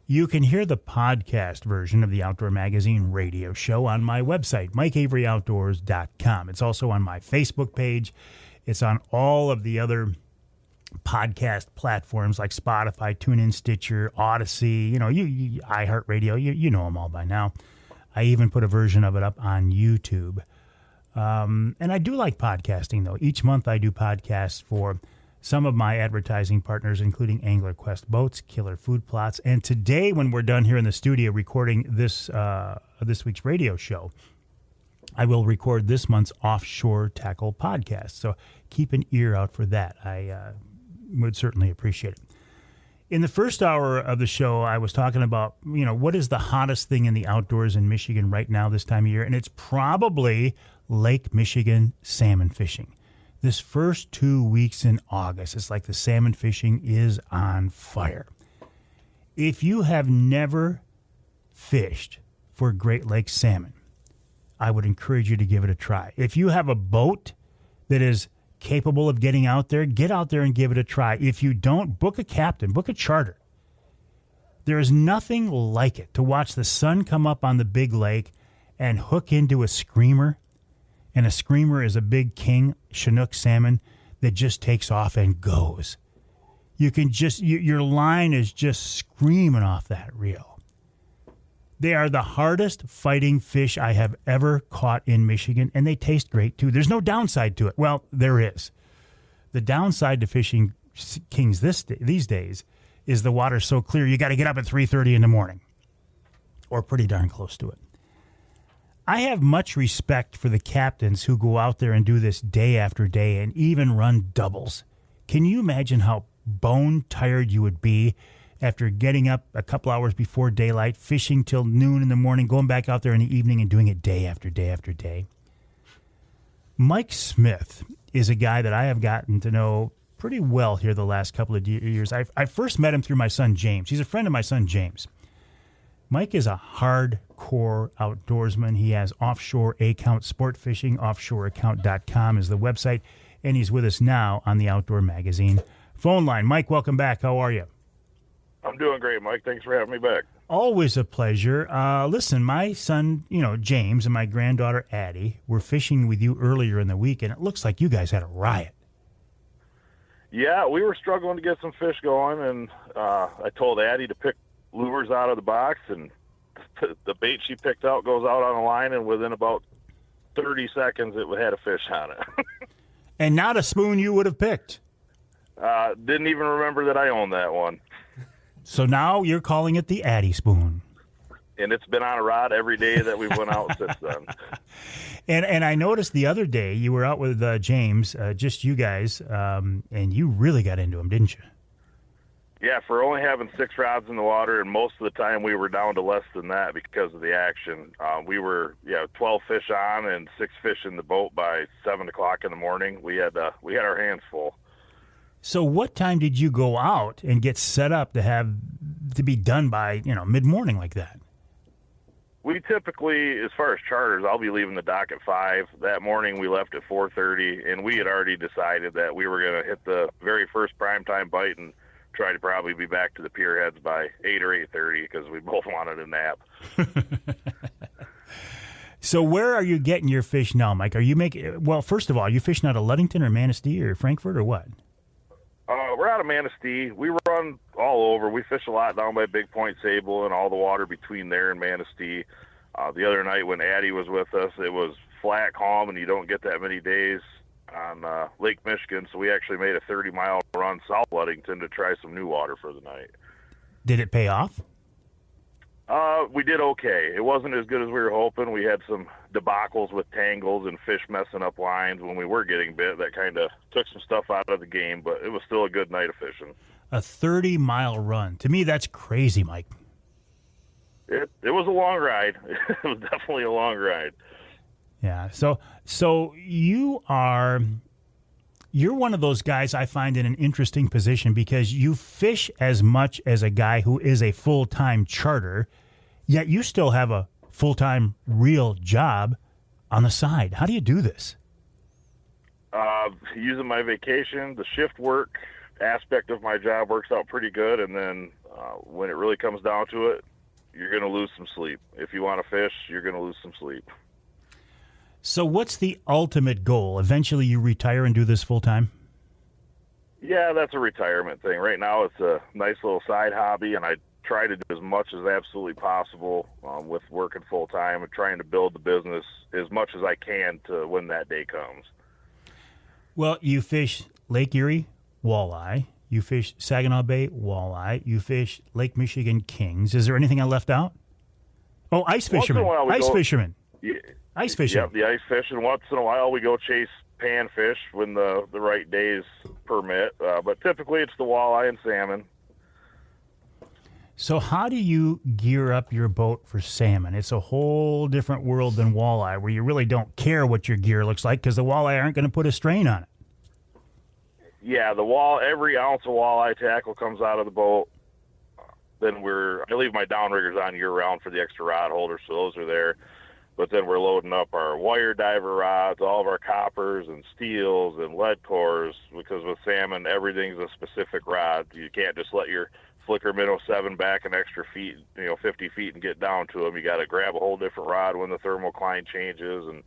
You can hear the podcast version of the Outdoor Magazine radio show on my website, MikeAveryOutdoors.com. It's also on my Facebook page. It's on all of the other podcast platforms like Spotify, TuneIn, Stitcher, Odyssey, iHeartRadio. You know them all by now. I even put a version of it up on YouTube. And I do like podcasting, though. Each month I do podcasts for some of my advertising partners, including Angler Quest Boats, Killer Food Plots. And today, when we're done here in the studio recording this week's radio show, I will record this month's Offshore Tackle podcast. So keep an ear out for that. I would certainly appreciate it. In the first hour of the show, I was talking about, what is the hottest thing in the outdoors in Michigan right now this time of year? And it's probably Lake Michigan salmon fishing. This first 2 weeks in August, it's like the salmon fishing is on fire. If you have never fished for Great Lakes salmon, I would encourage you to give it a try. If you have a boat that is capable of getting out there, get out there and give it a try. If you don't, book a captain, book a charter. There is nothing like it to watch the sun come up on the big lake and hook into a screamer. And a screamer is a big king Chinook salmon that just takes off and goes. You can your line is just screaming off that reel. They are the hardest fighting fish I have ever caught in Michigan, and they taste great too. There's no downside to it. Well, there is. The downside to fishing kings these days is the water's so clear you got to get up at 3:30 in the morning, or pretty darn close to it. I have much respect for the captains who go out there and do this day after day and even run doubles. Can you imagine how bone tired you would be after getting up a couple hours before daylight, fishing till noon in the morning, going back out there in the evening and doing it day after day after day? Mike Smith is a guy that I have gotten to know pretty well here the last couple of years. I first met him through my son, James. He's a friend of my son, James. Mike is a hardcore outdoorsman. He has offshore account, Sportfishing, offshoreaccount.com is the website, and he's with us now on the Outdoor Magazine phone line. Mike, welcome back. How are you? I'm doing great, Mike. Thanks for having me back. Always a pleasure. Listen, my son, James, and my granddaughter, Addie, were fishing with you earlier in the week, and it looks like you guys had a riot. Yeah, we were struggling to get some fish going, and I told Addie to pick lures out of the box, and the bait she picked out goes out on the line, and within about 30 seconds it had a fish on it. And not a spoon you would have picked. Didn't even remember that I owned that one. So now you're calling it the Addie spoon. And it's been on a rod every day that we went out since then. And I noticed the other day you were out with James, just you guys, and you really got into him, didn't you? Yeah, for only having 6 rods in the water, and most of the time we were down to less than that because of the action. We were 12 fish on and 6 fish in the boat by 7 o'clock in the morning. We had our hands full. So what time did you go out and get set up to be done by mid-morning like that? We typically, as far as charters, I'll be leaving the dock at 5. That morning we left at 4:30, and we had already decided that we were going to hit the very first primetime bite and try to probably be back to the pier heads by 8 or 8:30 because we both wanted a nap. So where are you getting your fish now, Mike? Are you first of all, are you fishing out of Ludington or Manistee or Frankfort or what? We're out of Manistee. We run all over. We fish a lot down by Big Point Sable and all the water between there and Manistee. The other night when Addie was with us, it was flat, calm, and you don't get that many days on Lake Michigan, so we actually made a 30-mile run south Ludington to try some new water for the night. Did it pay off? We did okay. It wasn't as good as we were hoping. We had some debacles with tangles and fish messing up lines when we were getting bit. That kind of took some stuff out of the game, but it was still a good night of fishing. A 30-mile run. To me, that's crazy, Mike. It was a long ride. It was definitely a long ride. Yeah. So you're one of those guys I find in an interesting position because you fish as much as a guy who is a full-time charter, yet you still have a full-time real job on the side. How do you do this? Using my vacation, the shift work aspect of my job works out pretty good, and then when it really comes down to it, you're going to lose some sleep. If you want to fish, you're going to lose some sleep. So what's the ultimate goal? Eventually you retire and do this full-time? Yeah, that's a retirement thing. Right now it's a nice little side hobby, and I try to do as much as absolutely possible with working full-time and trying to build the business as much as I can to when that day comes. Well, you fish Lake Erie, walleye. You fish Saginaw Bay, walleye. You fish Lake Michigan kings. Is there anything I left out? Oh, ice fishermen. Ice fishermen. Yeah. Ice fishing. Yep, the ice fishing. Once in a while, we go chase panfish when the right days permit. But typically, it's the walleye and salmon. So how do you gear up your boat for salmon? It's a whole different world than walleye, where you really don't care what your gear looks like because the walleye aren't going to put a strain on it. Yeah, every ounce of walleye tackle comes out of the boat. Then I leave my downriggers on year-round for the extra rod holders, so those are there. But then we're loading up our wire diver rods, all of our coppers and steels and lead cores, because with salmon, everything's a specific rod. You can't just let your flicker minnow 7 back an extra feet, 50 feet and get down to them. You got to grab a whole different rod when the thermocline changes, and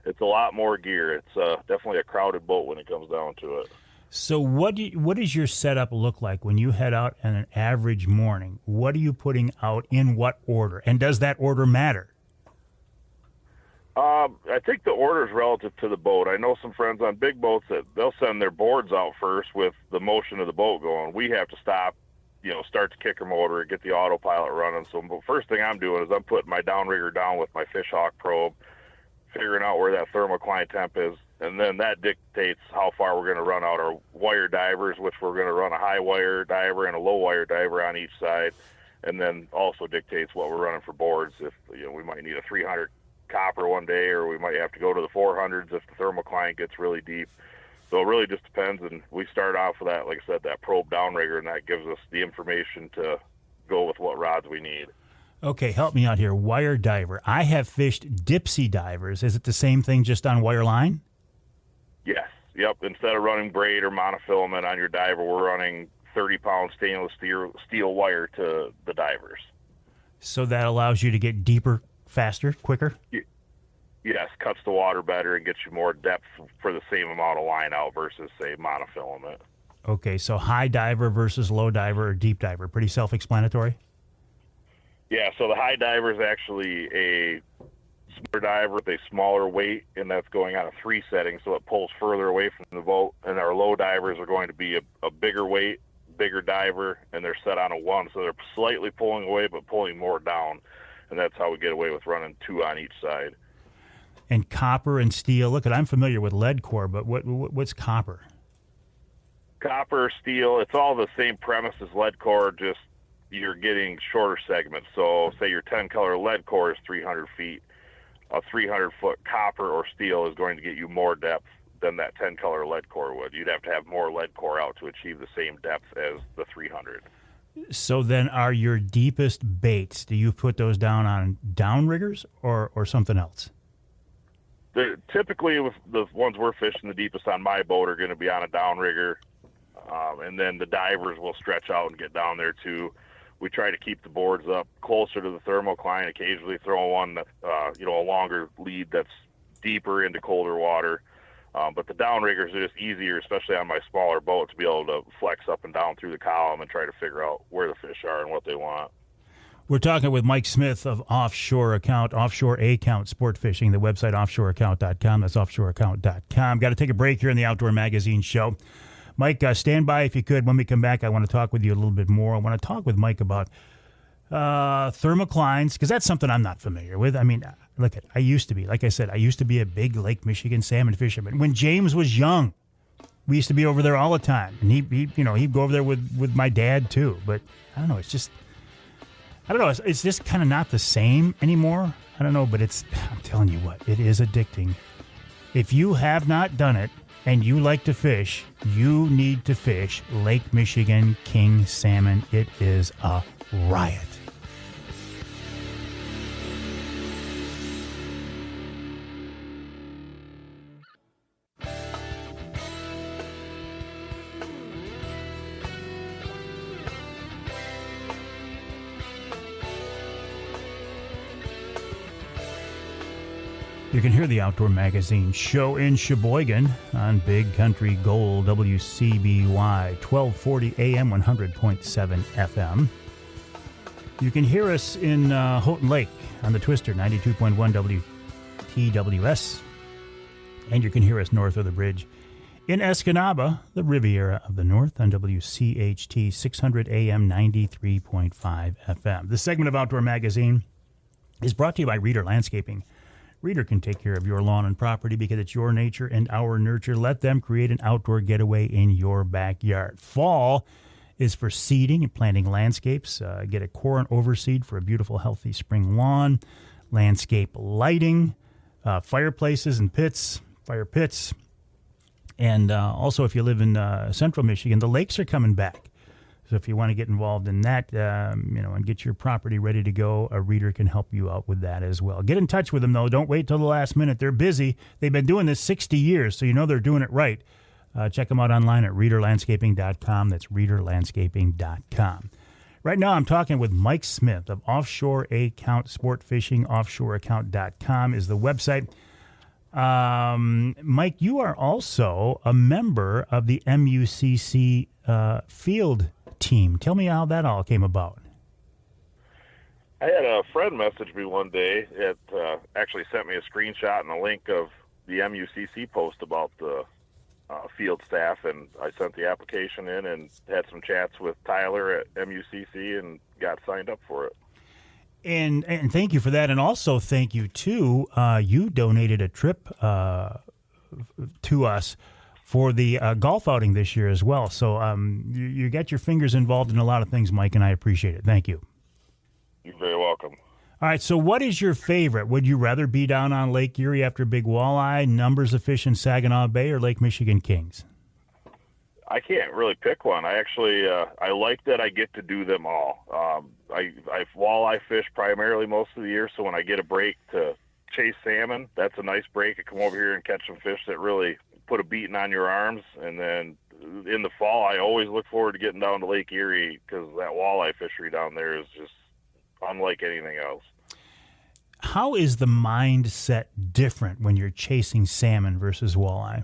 it's a lot more gear. It's definitely a crowded boat when it comes down to it. So what does your setup look like when you head out on an average morning? What are you putting out in what order? And does that order matter? I think the order is relative to the boat. I know some friends on big boats that they'll send their boards out first with the motion of the boat going. We have to stop, start the kicker motor and get the autopilot running. So the first thing I'm doing is I'm putting my downrigger down with my fish hawk probe, figuring out where that thermocline temp is, and then that dictates how far we're going to run out our wire divers, which we're going to run a high wire diver and a low wire diver on each side, and then also dictates what we're running for boards. If we might need a 300 copper one day, or we might have to go to the 400s if the thermocline gets really deep. So it really just depends, and we start off with that, like I said, that probe downrigger, and that gives us the information to go with what rods we need. Okay, help me out here. Wire diver. I have fished Dipsy divers. Is it the same thing, just on wire line? Yes. Yep. Instead of running braid or monofilament on your diver, we're running 30-pound stainless steel wire to the divers. So that allows you to get deeper, faster, quicker? Yes, cuts the water better and gets you more depth for the same amount of line out versus, say, monofilament. Okay, so high diver versus low diver or deep diver. Pretty self-explanatory? Yeah, so the high diver is actually a smaller diver with a smaller weight, and that's going on a 3 setting, so it pulls further away from the boat. And our low divers are going to be a bigger weight, bigger diver, and they're set on a 1, so they're slightly pulling away but pulling more down. And that's how we get away with running 2 on each side. And copper and steel. Look, I'm familiar with lead core, but what's copper? Copper, steel, it's all the same premise as lead core, just you're getting shorter segments. So say your 10-color lead core is 300 feet. A 300-foot copper or steel is going to get you more depth than that 10-color lead core would. You'd have to have more lead core out to achieve the same depth as the 300. So then are your deepest baits, do you put those down on downriggers or something else? Typically, with the ones we're fishing the deepest on my boat are going to be on a downrigger, and then the divers will stretch out and get down there too. We try to keep the boards up closer to the thermocline, occasionally throw one that, a longer lead that's deeper into colder water. But the downriggers are just easier, especially on my smaller boat, to be able to flex up and down through the column and try to figure out where the fish are and what they want. We're talking with Mike Smith of Offshore Account Sportfishing, the website offshoreaccount.com. That's offshoreaccount.com. Got to take a break here in the Outdoor Magazine show. Mike, stand by if you could. When we come back, I want to talk with you a little bit more. I want to talk with Mike about thermoclines, because that's something I'm not familiar with. I mean, look, I used to be, like I said, I used to be a big Lake Michigan salmon fisherman. When James was young, we used to be over there all the time. And he'd go over there with my dad too. But I don't know, it's just kind of not the same anymore. I don't know, but I'm telling you what, it is addicting. If you have not done it and you like to fish, you need to fish Lake Michigan king salmon. It is a riot. You can hear the Outdoor Magazine show in Sheboygan on Big Country Gold, WCBY, 1240 AM, 100.7 FM. You can hear us in Houghton Lake on the Twister, 92.1 WTWS. And you can hear us north of the bridge in Escanaba, the Riviera of the North, on WCHT, 600 AM, 93.5 FM. This segment of Outdoor Magazine is brought to you by Reader Landscaping. Reader can take care of your lawn and property because it's your nature and our nurture. Let them create an outdoor getaway in your backyard. Fall is for seeding and planting landscapes. Get a corn overseed for a beautiful, healthy spring lawn. Landscape lighting, fireplaces and fire pits. And also, if you live in central Michigan, the lakes are coming back. So if you want to get involved in that, and get your property ready to go, a Reader can help you out with that as well. Get in touch with them, though. Don't wait till the last minute. They're busy. They've been doing this 60 years, so you know they're doing it right. Check them out online at readerlandscaping.com. That's readerlandscaping.com. Right now, I'm talking with Mike Smith of Offshore Account Sportfishing. Offshoreaccount.com is the website. Mike, you are also a member of the MUCC field team. Tell me how that all came about. I had a friend message me one day. It actually sent me a screenshot and a link of the MUCC post about the field staff, and I sent the application in and had some chats with Tyler at MUCC and got signed up for it. And thank you for that, and also thank you too. You donated a trip to us for the golf outing this year as well. So you got your fingers involved in a lot of things, Mike, and I appreciate it. Thank you. You're very welcome. All right, so what is your favorite? Would you rather be down on Lake Erie after big walleye, numbers of fish in Saginaw Bay, or Lake Michigan Kings? I can't really pick one. I actually I like that I get to do them all. I walleye fish primarily most of the year, so when I get a break to chase salmon, that's a nice break. I come over here and catch some fish that really put a beating on your arms. And then in the fall, I always look forward to getting down to Lake Erie because that walleye fishery down there is just unlike anything else. How is the mindset different when you're chasing salmon versus walleye?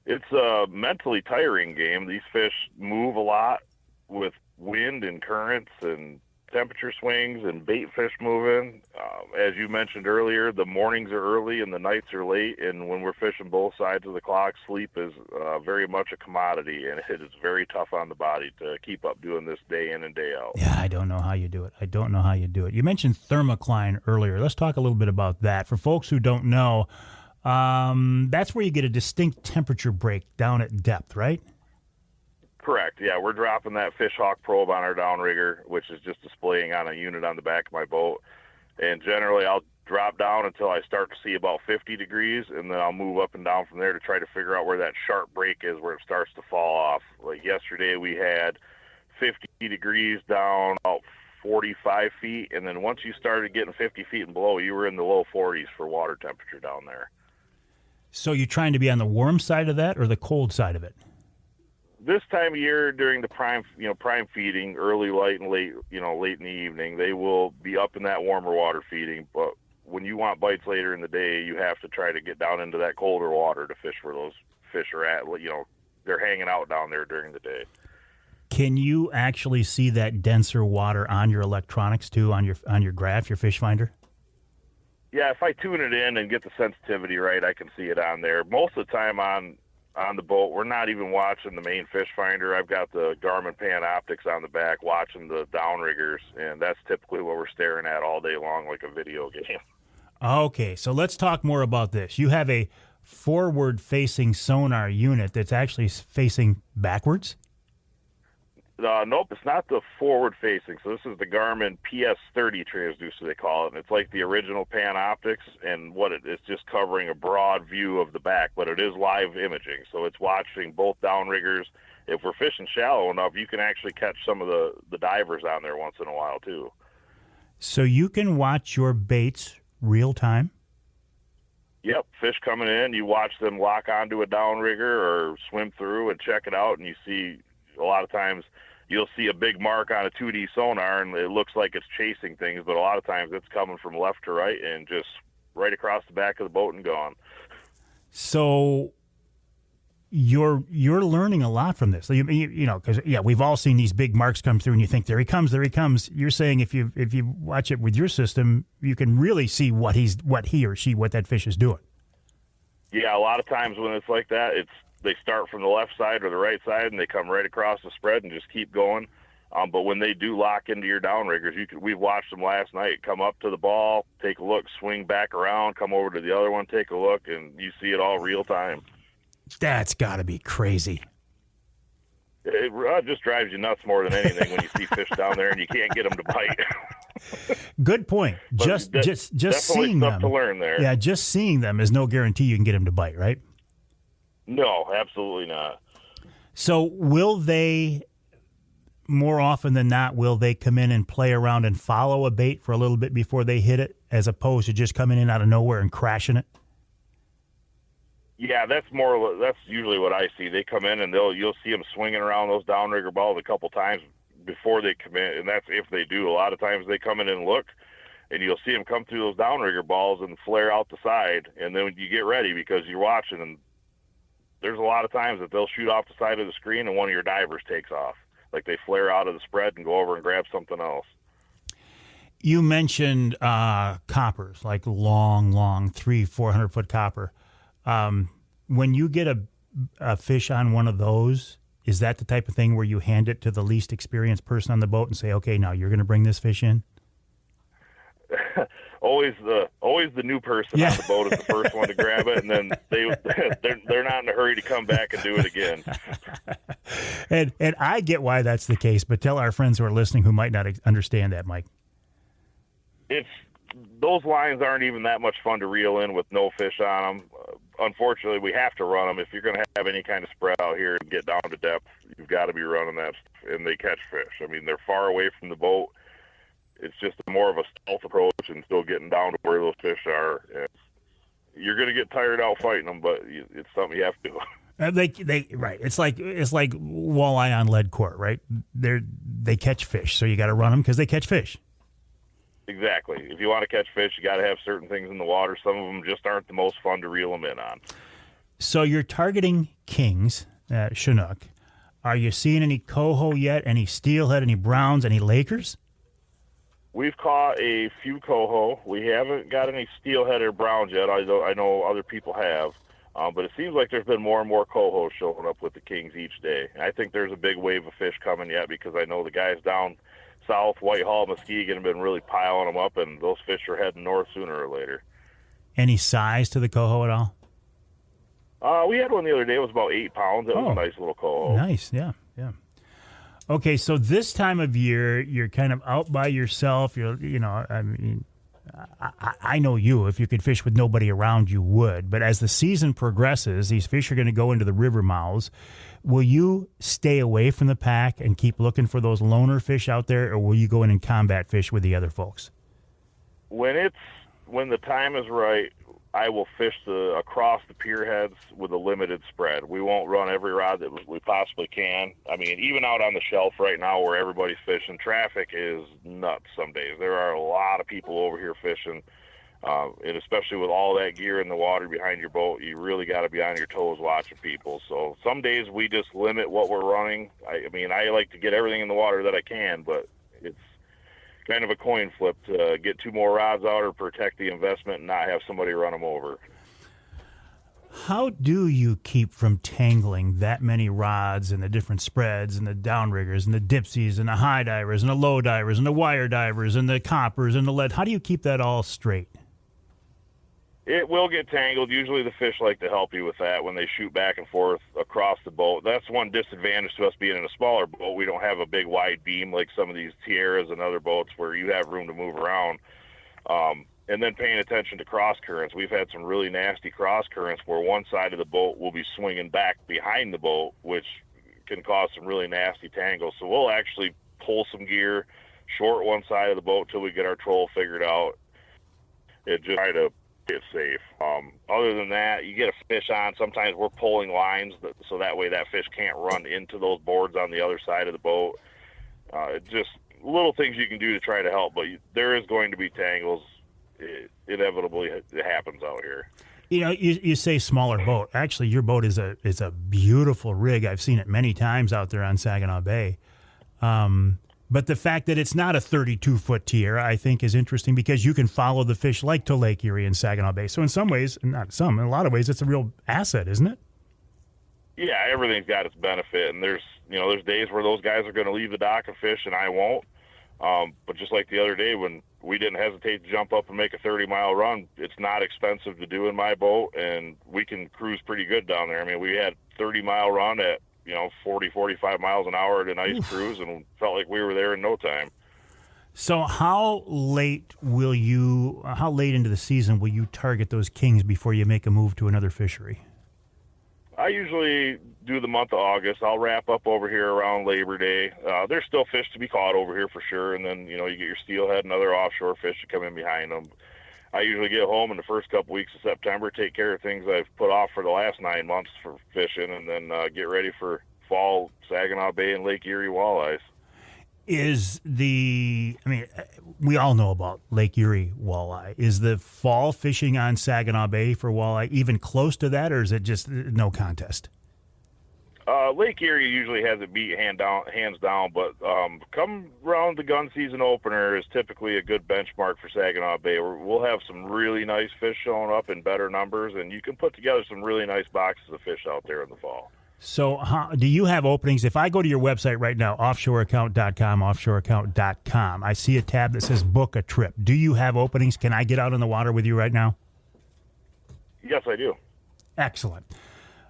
It's a mentally tiring game. These fish move a lot with wind and currents and temperature swings and bait fish moving. As you mentioned earlier, the mornings are early and the nights are late, and when we're fishing both sides of the clock, sleep is very much a commodity, and it is very tough on the body to keep up doing this day in and day out. Yeah, I don't know how you do it. You mentioned thermocline earlier. Let's talk a little bit about that. For folks who don't know, that's where you get a distinct temperature break down at depth, right? Correct. Yeah, we're dropping that fish hawk probe on our downrigger, which is just displaying on a unit on the back of my boat. And generally, I'll drop down until I start to see about 50 degrees, and then I'll move up and down from there to try to figure out where that sharp break is, where it starts to fall off. Like yesterday, we had 50 degrees down about 45 feet, and then once you started getting 50 feet and below, you were in the low 40s for water temperature down there. So you're trying to be on the warm side of that or the cold side of it? This time of year, during the prime feeding, early, light, and late, late in the evening, they will be up in that warmer water feeding. But when you want bites later in the day, you have to try to get down into that colder water to fish where those fish are at. You know, they're hanging out down there during the day. Can you actually see that denser water on your electronics too, on your graph, your fish finder? Yeah, if I tune it in and get the sensitivity right, I can see it on there. Most of the time on the boat, we're not even watching the main fish finder. I've got the Garmin Panoptics on the back watching the downriggers, and that's typically what we're staring at all day long, like a video game. Okay, so let's talk more about this. You have a forward-facing sonar unit that's actually facing backwards? Nope, it's not the forward-facing. So this is the Garmin PS30 transducer, they call it. And it's like the original Panoptics, and what it's just covering a broad view of the back, but it is live imaging. So it's watching both downriggers. If we're fishing shallow enough, you can actually catch some of the divers on there once in a while, too. So you can watch your baits real time? Yep, fish coming in, you watch them lock onto a downrigger or swim through and check it out, and you see a lot of times you'll see a big mark on a 2D sonar, and it looks like it's chasing things, but a lot of times it's coming from left to right and just right across the back of the boat and gone. So you're learning a lot from this. You know, because we've all seen these big marks come through, and you think there he comes. You're saying if you watch it with your system, you can really see what that fish is doing. Yeah, a lot of times when it's like that, they start from the left side or the right side, and they come right across the spread and just keep going. But when they do lock into your downriggers, we've watched them last night come up to the ball, take a look, swing back around, come over to the other one, take a look, and you see it all real time. That's got to be crazy. It just drives you nuts more than anything when you see fish down there and you can't get them to bite. Good point. Just seeing them. To learn there. Yeah, just seeing them is no guarantee you can get them to bite, right? No, absolutely not. So will they, more often than not, will they come in and play around and follow a bait for a little bit before they hit it, as opposed to just coming in out of nowhere and crashing it? Yeah, that's usually what I see. They come in and you'll see them swinging around those downrigger balls a couple times before they come in, and that's if they do. A lot of times they come in and look, and you'll see them come through those downrigger balls and flare out the side, and then you get ready because you're watching, and there's a lot of times that they'll shoot off the side of the screen and one of your divers takes off. Like they flare out of the spread and go over and grab something else. You mentioned coppers, like long 300-400 foot copper. When you get a fish on one of those, is that the type of thing where you hand it to the least experienced person on the boat and say, okay, now you're going to bring this fish in? Always the new person on the boat is the first one to grab it, and then they're not in a hurry to come back and do it again. And I get why that's the case, but tell our friends who are listening who might not understand that, Mike. Those lines aren't even that much fun to reel in with no fish on them. Unfortunately, we have to run them. If you're going to have any kind of spread out here and get down to depth, you've got to be running that, and they catch fish. I mean, they're far away from the boat. It's just more of a stealth approach and still getting down to where those fish are. You're going to get tired out fighting them, but it's something you have to do. Right. It's like walleye on lead court, right? They catch fish, so you got to run them because they catch fish. Exactly. If you want to catch fish, you got to have certain things in the water. Some of them just aren't the most fun to reel them in on. So you're targeting kings, Chinook. Are you seeing any coho yet? Any steelhead? Any browns? Any Lakers? We've caught a few coho. We haven't got any steelhead or browns yet. I know other people have. But it seems like there's been more and more coho showing up with the kings each day. I think there's a big wave of fish coming yet because I know the guys down south, Whitehall, Muskegon, have been really piling them up, and those fish are heading north sooner or later. Any size to the coho at all? We had one the other day. It was about 8 pounds. It was a nice little coho. Nice, yeah. Okay, so this time of year, you're kind of out by yourself. I know you. If you could fish with nobody around, you would. But as the season progresses, these fish are going to go into the river mouths. Will you stay away from the pack and keep looking for those loner fish out there, or will you go in and combat fish with the other folks? When the time is right, I will fish across the pier heads with a limited spread. We won't run every rod that we possibly can. I mean, even out on the shelf right now where everybody's fishing, traffic is nuts some days. There are a lot of people over here fishing. And especially with all that gear in the water behind your boat, you really got to be on your toes watching people. So some days we just limit what we're running. I mean, I like to get everything in the water that I can, but it's kind of a coin flip to get 2 more rods out or protect the investment and not have somebody run them over. How do you keep from tangling that many rods and the different spreads and the downriggers and the dipsies and the high divers and the low divers and the wire divers and the coppers and the lead? How do you keep that all straight? It will get tangled. Usually the fish like to help you with that when they shoot back and forth across the boat. That's one disadvantage to us being in a smaller boat. We don't have a big wide beam like some of these Tierras and other boats where you have room to move around. And then paying attention to cross currents. We've had some really nasty cross currents where one side of the boat will be swinging back behind the boat, which can cause some really nasty tangles. So we'll actually pull some gear, short one side of the boat till we get our troll figured out. It just try to get safe. Other than that, you get a fish on. Sometimes we're pulling lines so that way that fish can't run into those boards on the other side of the boat. Just little things you can do to try to help, but there is going to be tangles. It inevitably it happens out here. You know, you say smaller boat. Actually, your boat is a beautiful rig. I've seen it many times out there on Saginaw Bay. But the fact that it's not a 32-foot tier, I think, is interesting because you can follow the fish like to Lake Erie and Saginaw Bay. So in some ways, not some, in a lot of ways, it's a real asset, isn't it? Yeah, everything's got its benefit, and there's days where those guys are going to leave the dock and fish, and I won't. But just like the other day when we didn't hesitate to jump up and make a 30-mile run, it's not expensive to do in my boat, and we can cruise pretty good down there. I mean, we had 30-mile run at 40, 45 miles an hour at a nice cruise, and felt like we were there in no time. So how late into the season will you target those kings before you make a move to another fishery? I usually do the month of August. I'll wrap up over here around Labor Day. There's still fish to be caught over here for sure, and then you get your steelhead and other offshore fish to come in behind them. I usually get home in the first couple weeks of September, take care of things I've put off for the last 9 months for fishing, and then get ready for fall Saginaw Bay and Lake Erie walleyes. We all know about Lake Erie walleye. Is the fall fishing on Saginaw Bay for walleye even close to that, or is it just no contest? Lake Erie usually has it beat hands down, but come around the gun season opener is typically a good benchmark for Saginaw Bay. We'll have some really nice fish showing up in better numbers, and you can put together some really nice boxes of fish out there in the fall. So do you have openings? If I go to your website right now, offshoreaccount.com, I see a tab that says book a trip. Do you have openings? Can I get out on the water with you right now? Yes, I do. Excellent.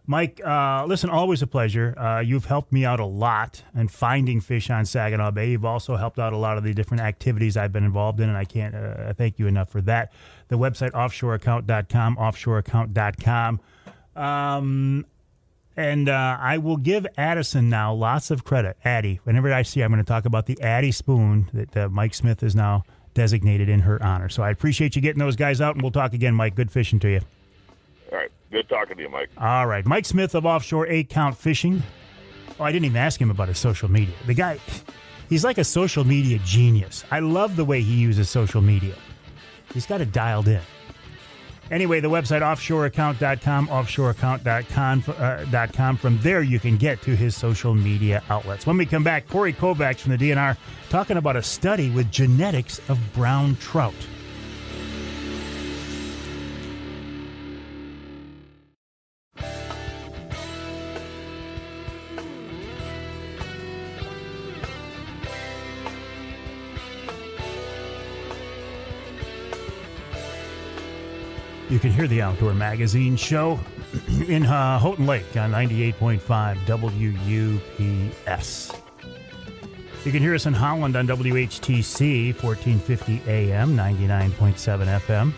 Mike, listen, always a pleasure. You've helped me out a lot in finding fish on Saginaw Bay. You've also helped out a lot of the different activities I've been involved in, and I can't thank you enough for that. The website, offshoreaccount.com, offshoreaccount.com. And I will give Addison now lots of credit. Addie, whenever I see her, I'm going to talk about the Addie spoon that Mike Smith is now designated in her honor. So I appreciate you getting those guys out, and we'll talk again, Mike. Good fishing to you. All right. Good talking to you, Mike. All right. Mike Smith of Offshore Account Fishing. Oh, I didn't even ask him about his social media. The guy, he's like a social media genius. I love the way he uses social media. He's got it dialed in. Anyway, the website, offshoreaccount.com, offshoreaccount.com. From there, you can get to his social media outlets. When we come back, Cory Kovacs from the DNR talking about a study with genetics of brown trout. You can hear the Outdoor Magazine show in Houghton Lake on 98.5 WUPS. You can hear us in Holland on WHTC 1450 AM, 99.7 FM.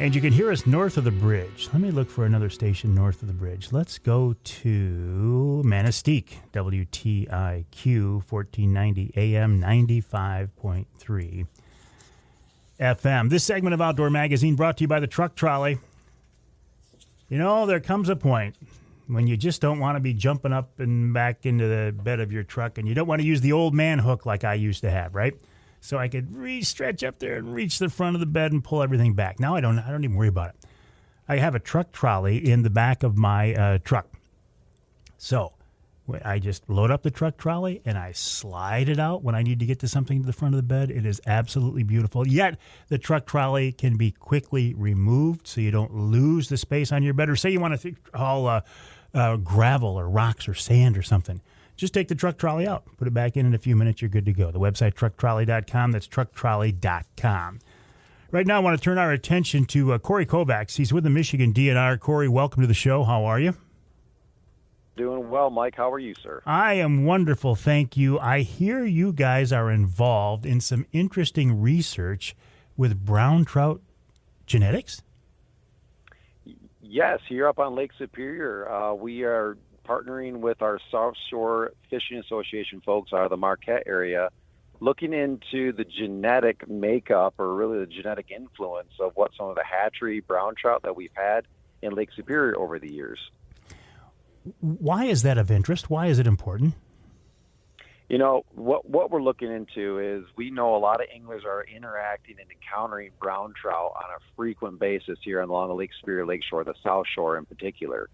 And you can hear us north of the bridge. Let me look for another station north of the bridge. Let's go to Manistee, WTIQ 1490 AM, 95.3 FM. This segment of Outdoor Magazine brought to you by the Truck Trolley. There comes a point when you just don't want to be jumping up and back into the bed of your truck, and you don't want to use the old man hook like I used to have, right? so I could stretch up there and reach the front of the bed and pull everything back. Now I don't even worry about it. I have a truck trolley in the back of my truck. So I just load up the truck trolley and I slide it out when I need to get to something to the front of the bed. It is absolutely beautiful. Yet the truck trolley can be quickly removed so you don't lose the space on your bed. Or say you want to haul gravel or rocks or sand or something. Just take the truck trolley out, put it back in a few minutes, you're good to go. The website, trucktrolley.com. That's trucktrolley.com. Right now, I want to turn our attention to Cory Kovacs. He's with the Michigan DNR. Cory, welcome to the show. How are you? Doing well, Mike. How are you, sir? I am wonderful, thank you. I hear you guys are involved in some interesting research with brown trout genetics? Yes, here up on Lake Superior, we are partnering with our South Shore Fishing Association folks out of the Marquette area, looking into the genetic makeup, or really the genetic influence of what some of the hatchery brown trout that we've had in Lake Superior over the years. Why is that of interest? Why is it important? You know, what we're looking into is we know a lot of anglers are interacting and encountering brown trout on a frequent basis here along the Lake Superior Lakeshore, the South Shore in particular.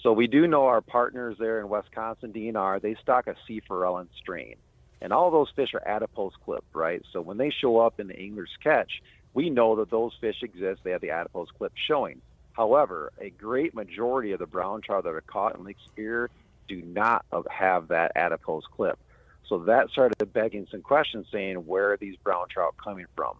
So we do know our partners there in Wisconsin DNR, they stock a C. forellin strain. And all those fish are adipose clipped, right? So when they show up in the angler's catch, we know that those fish exist. They have the adipose clip showing. However, a great majority of the brown trout that are caught in Lake Superior do not have that adipose clip. So that started begging some questions saying, where are these brown trout coming from?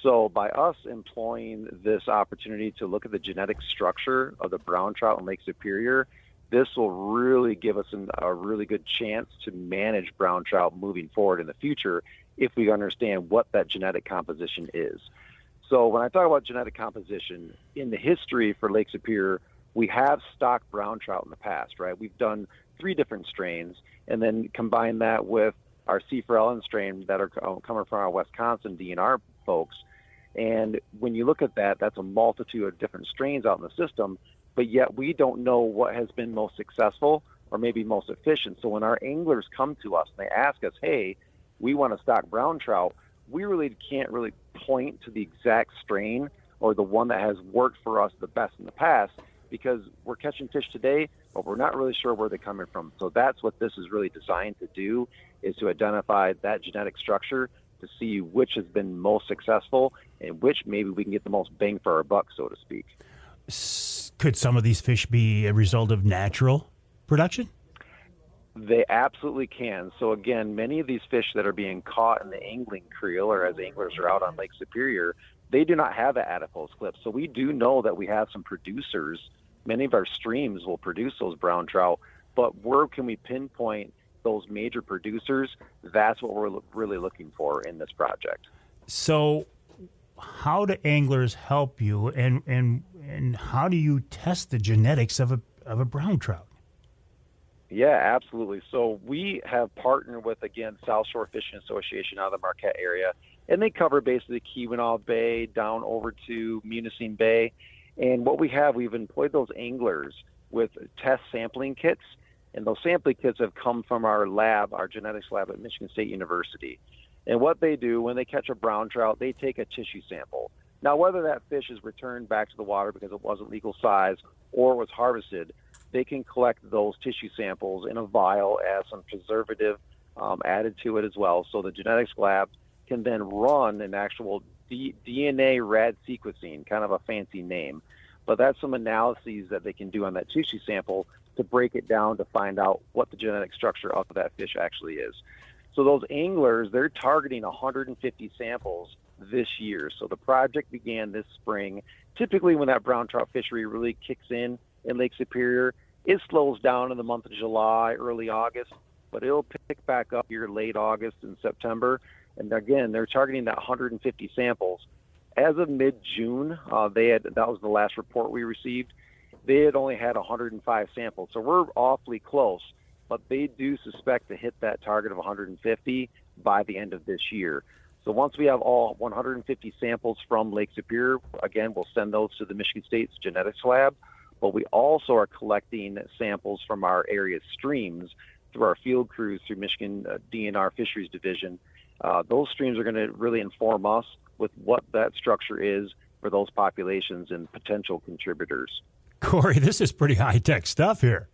So by us employing this opportunity to look at the genetic structure of the brown trout in Lake Superior, this will really give us a really good chance to manage brown trout moving forward in the future if we understand what that genetic composition is. So when I talk about genetic composition, in the history for Lake Superior, we have stocked brown trout in the past, right? We've done 3 different strains and then combine that with our C. forellin strain that are coming from our Wisconsin DNR folks. And when you look at that, that's a multitude of different strains out in the system, but yet we don't know what has been most successful or maybe most efficient. So when our anglers come to us and they ask us, hey, we want to stock brown trout, we really can't really point to the exact strain or the one that has worked for us the best in the past, because we're catching fish today, but we're not really sure where they're coming from. So that's what this is really designed to do, is to identify that genetic structure to see which has been most successful and which maybe we can get the most bang for our buck, so to speak. Could some of these fish be a result of natural production? They absolutely can. So again, many of these fish that are being caught in the angling creel, or as anglers are out on Lake Superior, they do not have an adipose clip. So we do know that we have some producers. Many of our streams will produce those brown trout, but where can we pinpoint those major producers? That's what we're really looking for in this project. So how do anglers help you, and how do you test the genetics of a brown trout? Yeah, absolutely. So we have partnered with, again, South Shore Fishing Association out of the Marquette area, and they cover basically Keweenaw Bay down over to Munising Bay. And what we've employed those anglers with test sampling kits, and those sampling kits have come from our lab, our genetics lab at Michigan State University. And what they do when they catch a brown trout, they take a tissue sample. Now, whether that fish is returned back to the water because it wasn't legal size or was harvested, they can collect those tissue samples in a vial, as some preservative added to it as well. So the genetics lab can then run an actual DNA rad sequencing, kind of a fancy name. But that's some analyses that they can do on that tissue sample to break it down to find out what the genetic structure of that fish actually is. So those anglers, they're targeting 150 samples this year. So the project began this spring. Typically when that brown trout fishery really kicks in Lake Superior, it slows down in the month of July, early August, but it'll pick back up here late August and September. And again, they're targeting that 150 samples. As of mid-June, that was the last report we received, they had only had 105 samples. So we're awfully close, but they do suspect to hit that target of 150 by the end of this year. So once we have all 150 samples from Lake Superior, again, we'll send those to the Michigan State's genetics lab. But we also are collecting samples from our area streams through our field crews through Michigan DNR Fisheries Division. those streams are going to really inform us with what that structure is for those populations and potential contributors. Cory, this is pretty high-tech stuff here.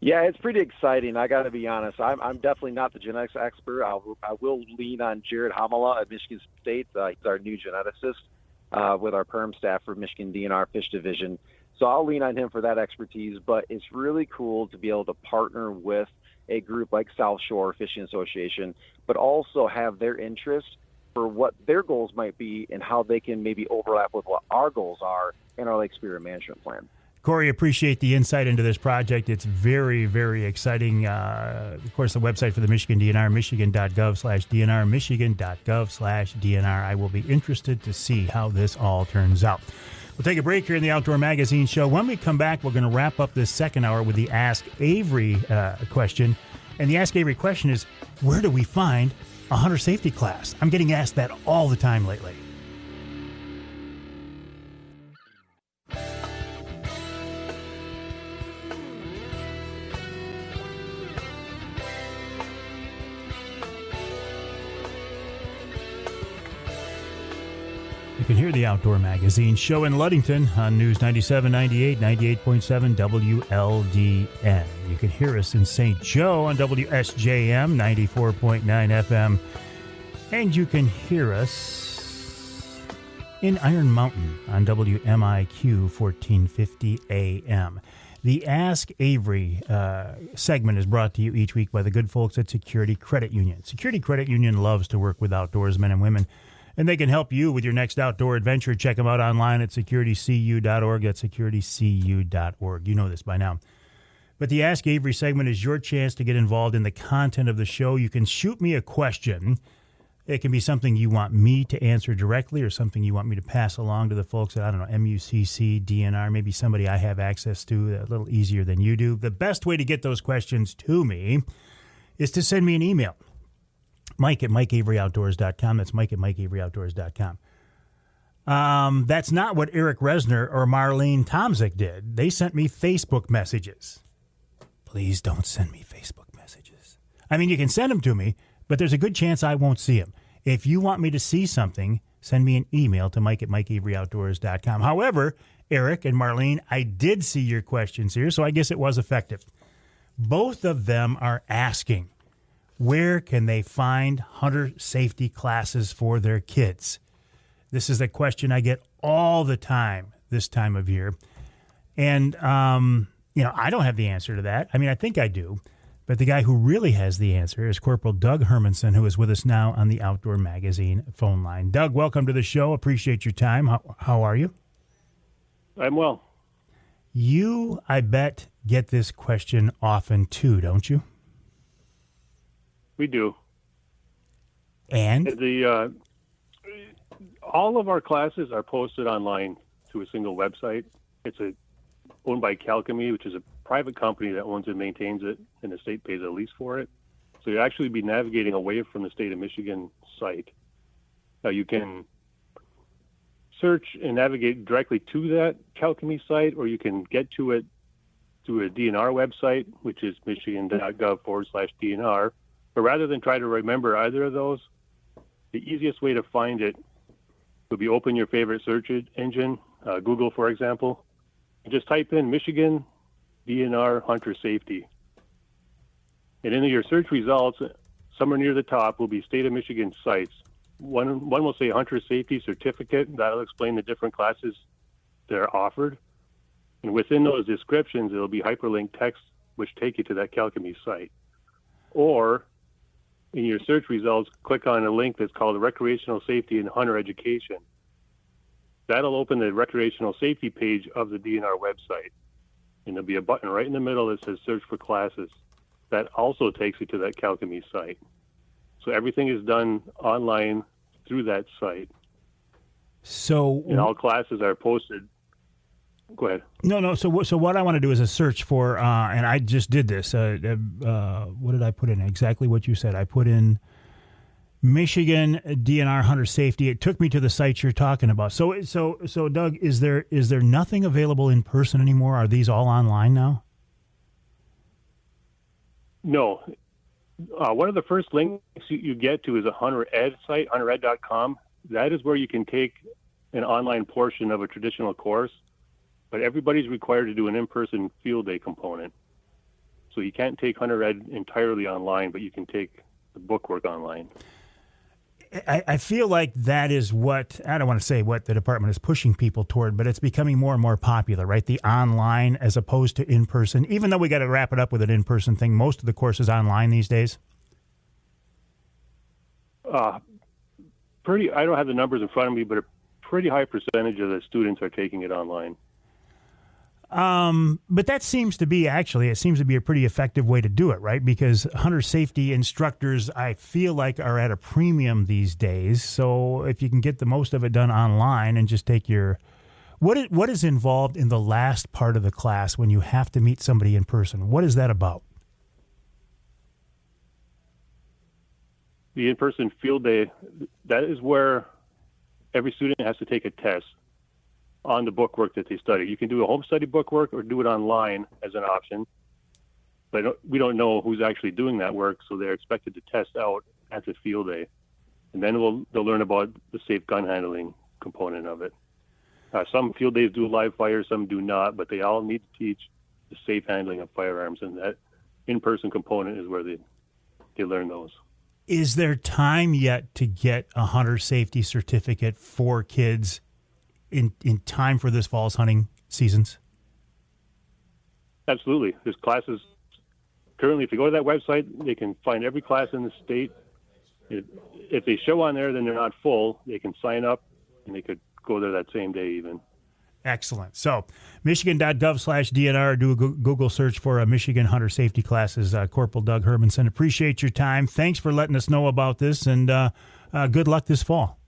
Yeah, it's pretty exciting. I got to be honest. I'm definitely not the genetics expert. I will lean on Jared Hamala at Michigan State. He's our new geneticist with our perm staff for Michigan DNR Fish Division. So I'll lean on him for that expertise. But it's really cool to be able to partner with a group like South Shore Fishing Association, but also have their interest for what their goals might be and how they can maybe overlap with what our goals are in our Lake Superior Management Plan. Cory, appreciate the insight into this project. It's very, very exciting. Of course, the website for the Michigan DNR, michigan.gov/DNR, michigan.gov/DNR. I will be interested to see how this all turns out. We'll take a break here in the Outdoor Magazine Show. When we come back, we're going to wrap up this second hour with the Ask Avery question. And the Ask Avery question is, where do we find a hunter safety class? I'm getting asked that all the time lately. You can hear the Outdoor Magazine Show in Ludington on News 97, 98, 98.7 WLDN. You can hear us in St. Joe on WSJM 94.9 FM. And you can hear us in Iron Mountain on WMIQ 1450 AM. The Ask Avery segment is brought to you each week by the good folks at Security Credit Union. Security Credit Union loves to work with outdoorsmen and women, and they can help you with your next outdoor adventure. Check them out online at securitycu.org. That's securitycu.org. You know this by now. But the Ask Avery segment is your chance to get involved in the content of the show. You can shoot me a question. It can be something you want me to answer directly or something you want me to pass along to the folks at, I don't know, MUCC, DNR, maybe somebody I have access to a little easier than you do. The best way to get those questions to me is to send me an email. Mike at MikeAveryOutdoors.com. That's Mike at MikeAveryOutdoors.com. That's not what Eric Resner or Marlene Tomzik did. They sent me Facebook messages. Please don't send me Facebook messages. I mean, you can send them to me, but there's a good chance I won't see them. If you want me to see something, send me an email to Mike at MikeAveryOutdoors.com. However, Eric and Marlene, I did see your questions here, so I guess it was effective. Both of them are asking, where can they find hunter safety classes for their kids? This is a question I get all the time this time of year. And, I don't have the answer to that. I mean, I think I do. But the guy who really has the answer is Corporal Doug Hermanson, who is with us now on the Outdoor Magazine phone line. Doug, welcome to the show. Appreciate your time. How are you? I'm well. You, I bet, get this question often too, don't you? We do. And? All of our classes are posted online to a single website. It's owned by Calchemy, which is a private company that owns and maintains it, and the state pays a lease for it. So you'll actually be navigating away from the state of Michigan site. Now you can search and navigate directly to that Calchemy site, or you can get to it through a DNR website, which is michigan.gov/DNR. But rather than try to remember either of those, the easiest way to find it would be open your favorite search engine, Google, for example, and just type in Michigan DNR Hunter Safety. And in your search results, somewhere near the top will be State of Michigan sites. One will say Hunter Safety Certificate. That'll explain the different classes that are offered. And within those descriptions, it'll be hyperlinked text which take you to that Calchemy site. Or in your search results, click on a link that's called Recreational Safety and Hunter Education. That'll open the recreational safety page of the DNR website. And there'll be a button right in the middle that says Search for Classes. That also takes you to that Calchemy site. So everything is done online through that site. And all classes are posted. Go ahead. No. So what I want to do is a search for, and I just did this. What did I put in? Exactly what you said. I put in Michigan DNR Hunter Safety. It took me to the sites you're talking about. So Doug, is there nothing available in person anymore? Are these all online now? No. One of the first links you get to is a Hunter Ed site, huntered.com. That is where you can take an online portion of a traditional course, but everybody's required to do an in-person field day component. So you can't take Hunter Ed entirely online, but you can take the bookwork online. I feel like that is what, I don't want to say what the department is pushing people toward, but it's becoming more and more popular, right? The online as opposed to in-person. Even though we got to wrap it up with an in-person thing, most of the courses online these days. I don't have the numbers in front of me, but a pretty high percentage of the students are taking it online. But that seems to be it seems to be a pretty effective way to do it, right? Because hunter safety instructors, I feel like, are at a premium these days. So if you can get the most of it done online and just take what is involved in the last part of the class when you have to meet somebody in person? What is that about? The in-person field day, that is where every student has to take a test on the bookwork that they study. You can do a home study bookwork or do it online as an option, but we don't know who's actually doing that work, so they're expected to test out at the field day. And then they'll learn about the safe gun handling component of it. Some field days do live fire, some do not, but they all need to teach the safe handling of firearms, and that in-person component is where they learn those. Is there time yet to get a hunter safety certificate for kids in time for this fall's hunting seasons? Absolutely. There's classes. Currently, if you go to that website, they can find every class in the state. If they show on there, then they're not full. They can sign up, and they could go there that same day even. Excellent. So, michigan.gov/DNR, do a Google search for Michigan Hunter Safety Classes. Corporal Doug Hermanson, appreciate your time. Thanks for letting us know about this, and good luck this fall.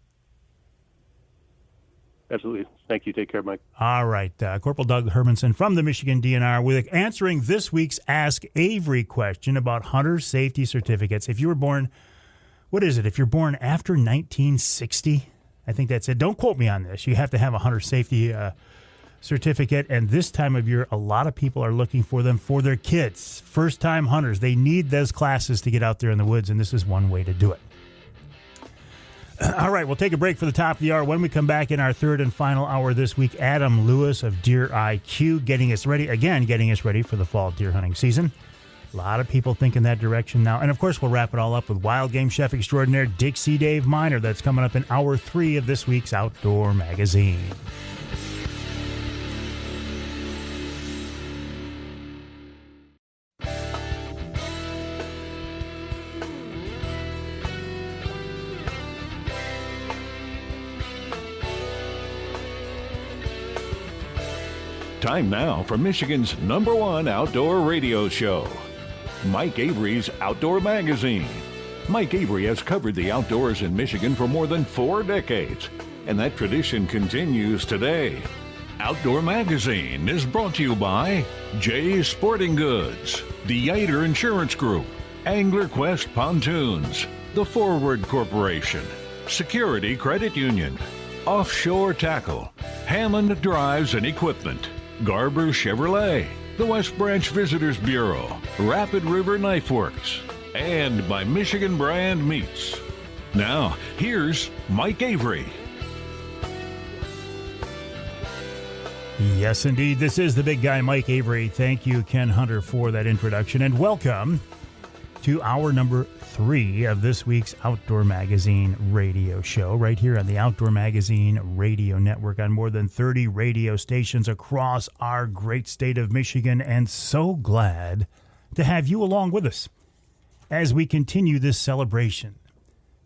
Absolutely. Thank you. Take care, Mike. All right. Corporal Doug Hermanson from the Michigan DNR with answering this week's Ask Avery question about hunter safety certificates. If you were born, what is it? If you're born after 1960, I think that's it. Don't quote me on this. You have to have a hunter safety certificate. And this time of year, a lot of people are looking for them for their kids. First-time hunters. They need those classes to get out there in the woods, and this is one way to do it. All right, we'll take a break for the top of the hour. When we come back in our third and final hour this week, Adam Lewis of Deer IQ getting us ready for the fall deer hunting season. A lot of people think in that direction now. And, of course, we'll wrap it all up with wild game chef extraordinaire Dixie Dave Minar. That's coming up in hour 3 of this week's Outdoor Magazine. Time now for Michigan's #1 outdoor radio show, Mike Avery's Outdoor Magazine. Mike Avery has covered the outdoors in Michigan for more than 4 decades, and that tradition continues today. Outdoor Magazine is brought to you by Jay's Sporting Goods, the Yater Insurance Group, Angler Quest Pontoons, The Forward Corporation, Security Credit Union, Offshore Tackle, Hammond Drives and Equipment, Garber Chevrolet, the West Branch Visitors Bureau, Rapid River Knife Works, and by Michigan Brand Meats. Now, here's Mike Avery. Yes, indeed. This is the big guy, Mike Avery. Thank you, Ken Hunter, for that introduction. And welcome to hour number 3 of this week's Outdoor Magazine radio show, right here on the Outdoor Magazine radio network on more than 30 radio stations across our great state of Michigan. And so glad to have you along with us as we continue this celebration,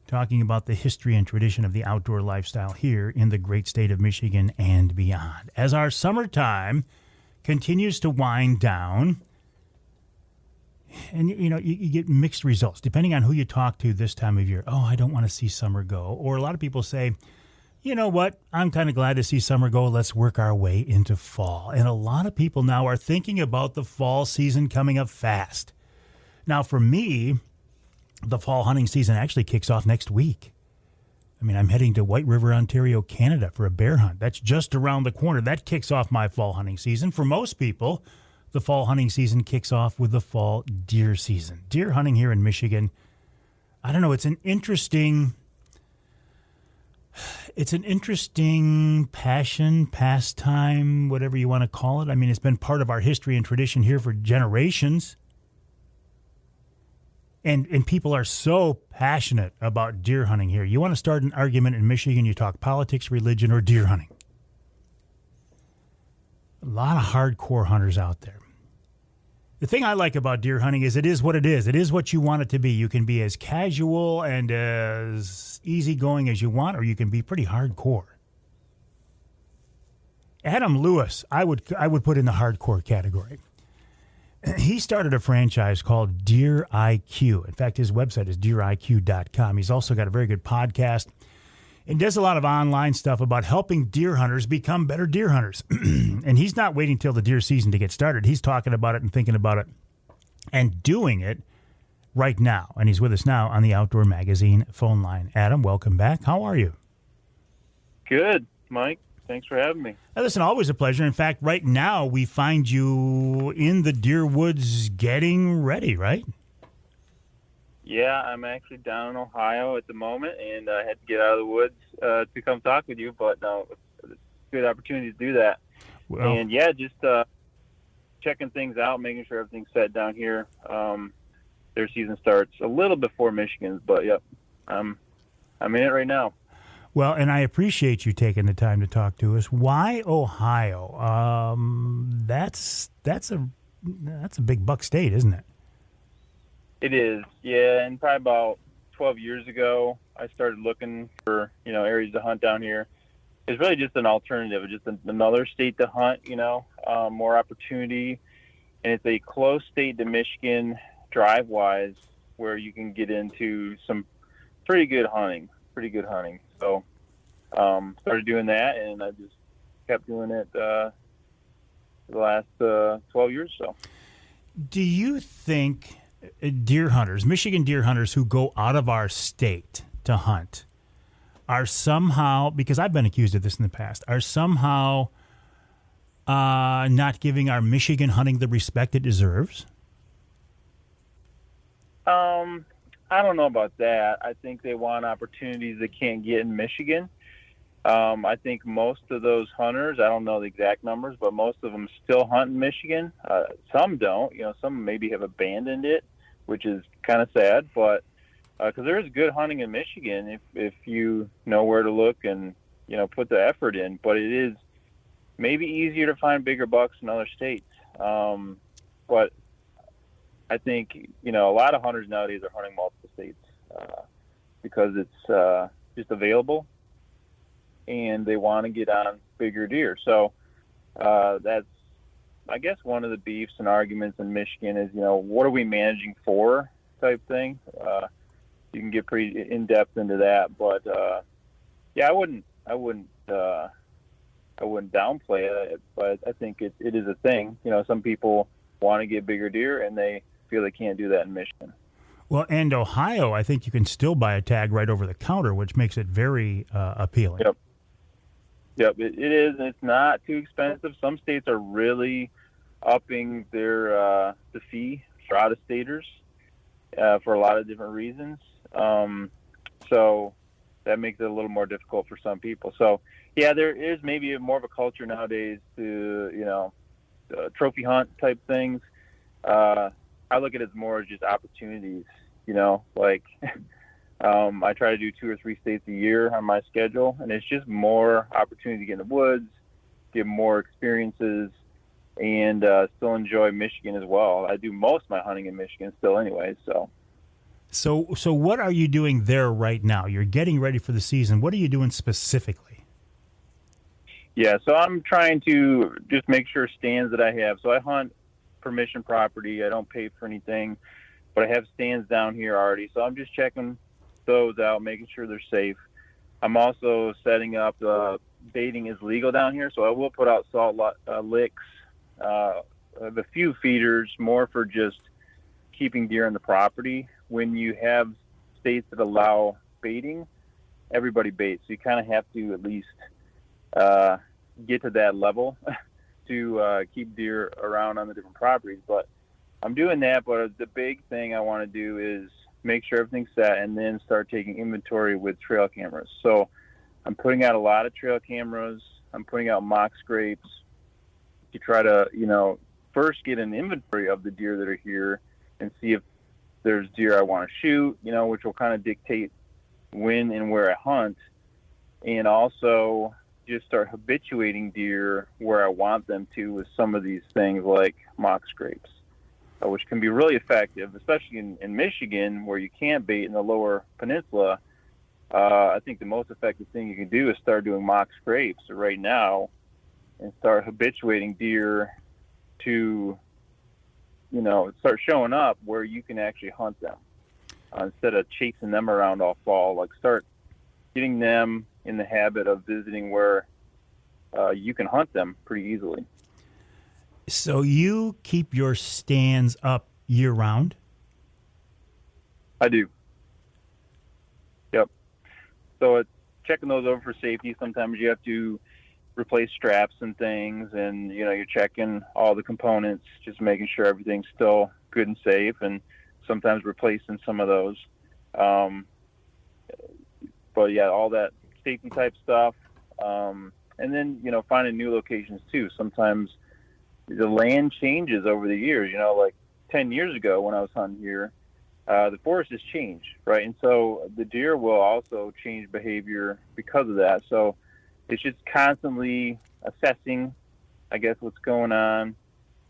talking about the history and tradition of the outdoor lifestyle here in the great state of Michigan and beyond. As our summertime continues to wind down, and, you get mixed results depending on who you talk to this time of year. Oh, I don't want to see summer go. Or a lot of people say, you know what? I'm kind of glad to see summer go. Let's work our way into fall. And a lot of people now are thinking about the fall season coming up fast. Now, for me, the fall hunting season actually kicks off next week. I mean, I'm heading to White River, Ontario, Canada for a bear hunt. That's just around the corner. That kicks off my fall hunting season. For most people, the fall hunting season kicks off with the fall deer season. Deer hunting here in Michigan, I don't know, it's an interesting passion, pastime, whatever you want to call it. I mean, it's been part of our history and tradition here for generations. And people are so passionate about deer hunting here. You want to start an argument in Michigan, you talk politics, religion, or deer hunting. A lot of hardcore hunters out there. The thing I like about deer hunting is it is what it is. It is what you want it to be. You can be as casual and as easygoing as you want, or you can be pretty hardcore. Adam Lewis, I would put in the hardcore category. He started a franchise called Deer IQ. In fact, his website is deeriq.com. He's also got a very good podcast and does a lot of online stuff about helping deer hunters become better deer hunters. And he's not waiting till the deer season to get started. He's talking about it and thinking about it and doing it right now. And he's with us now on the Outdoor Magazine phone line. Adam, welcome back. How are you? Good, Mike. Thanks for having me. Now, listen, always a pleasure. In fact, right now we find you in the deer woods getting ready, right? Yeah, I'm actually down in Ohio at the moment, and I had to get out of the woods to come talk with you, but no, it's a good opportunity to do that. Well, and yeah, just checking things out, making sure everything's set down here. Their season starts a little before Michigan's, but yep, I'm in it right now. Well, and I appreciate you taking the time to talk to us. Why Ohio? That's a big buck state, isn't it? It is, yeah. And probably about 12 years ago, I started looking for areas to hunt down here. It's really just an alternative, just another state to hunt. More opportunity, and it's a close state to Michigan drive-wise, where you can get into some pretty good hunting. So started doing that, and I just kept doing it the last 12 years or so. Do you think deer hunters, Michigan deer hunters who go out of our state to hunt are somehow, because I've been accused of this in the past, are somehow not giving our Michigan hunting the respect it deserves? I don't know about that. I think they want opportunities they can't get in Michigan. I think most of those hunters, I don't know the exact numbers, but most of them still hunt in Michigan. Some don't. Some maybe have abandoned it, which is kind of sad. But because there is good hunting in Michigan if you know where to look and put the effort in. But it is maybe easier to find bigger bucks in other states. But I think, a lot of hunters nowadays are hunting multiple states because it's just available and they want to get on bigger deer. So that's, I guess, one of the beefs and arguments in Michigan is, what are we managing for type thing. You can get pretty in-depth into that. But, yeah, I wouldn't downplay it, but I think it is a thing. Some people want to get bigger deer and they feel they can't do that in Michigan. Well, and Ohio, I think you can still buy a tag right over the counter, which makes it very appealing. Yep, it is, and it's not too expensive. Some states are really upping their the fee for out-of-staters for a lot of different reasons. So that makes it a little more difficult for some people. So, yeah, there is maybe more of a culture nowadays to, trophy hunt type things. I look at it as more as just opportunities, like I try to do 2 or 3 states a year on my schedule, and it's just more opportunity to get in the woods, get more experiences, and still enjoy Michigan as well. I do most of my hunting in Michigan still anyway, So what are you doing there right now? You're getting ready for the season. What are you doing specifically? Yeah, so I'm trying to just make sure stands that I have. So I hunt permission property. I don't pay for anything, but I have stands down here already. So I'm just checking those out, making sure they're safe. I'm also setting up baiting is legal down here, so I will put out salt licks, a few feeders, more for just keeping deer on the property. When you have states that allow baiting, everybody baits. So you kind of have to at least get to that level to keep deer around on the different properties. But I'm doing that. But the big thing I want to do is make sure everything's set and then start taking inventory with trail cameras. So I'm putting out a lot of trail cameras. I'm putting out mock scrapes to try to, first get an inventory of the deer that are here and see if there's deer I want to shoot, which will kind of dictate when and where I hunt. And also just start habituating deer where I want them to with some of these things like mock scrapes, which can be really effective, especially in Michigan where you can't bait in the lower peninsula. I think the most effective thing you can do is start doing mock scrapes right now and start habituating deer to, start showing up where you can actually hunt them instead of chasing them around all fall. Like start getting them in the habit of visiting where you can hunt them pretty easily. So you keep your stands up year round? I do. Yep. So it's checking those over for safety. Sometimes you have to replace straps and things, and you're checking all the components, just making sure everything's still good and safe, and sometimes replacing some of those. But yeah, all that safety type stuff. And then, finding new locations too. Sometimes the land changes over the years, like 10 years ago when I was hunting here, the forest has changed, right? And so the deer will also change behavior because of that. So it's just constantly assessing, I guess, what's going on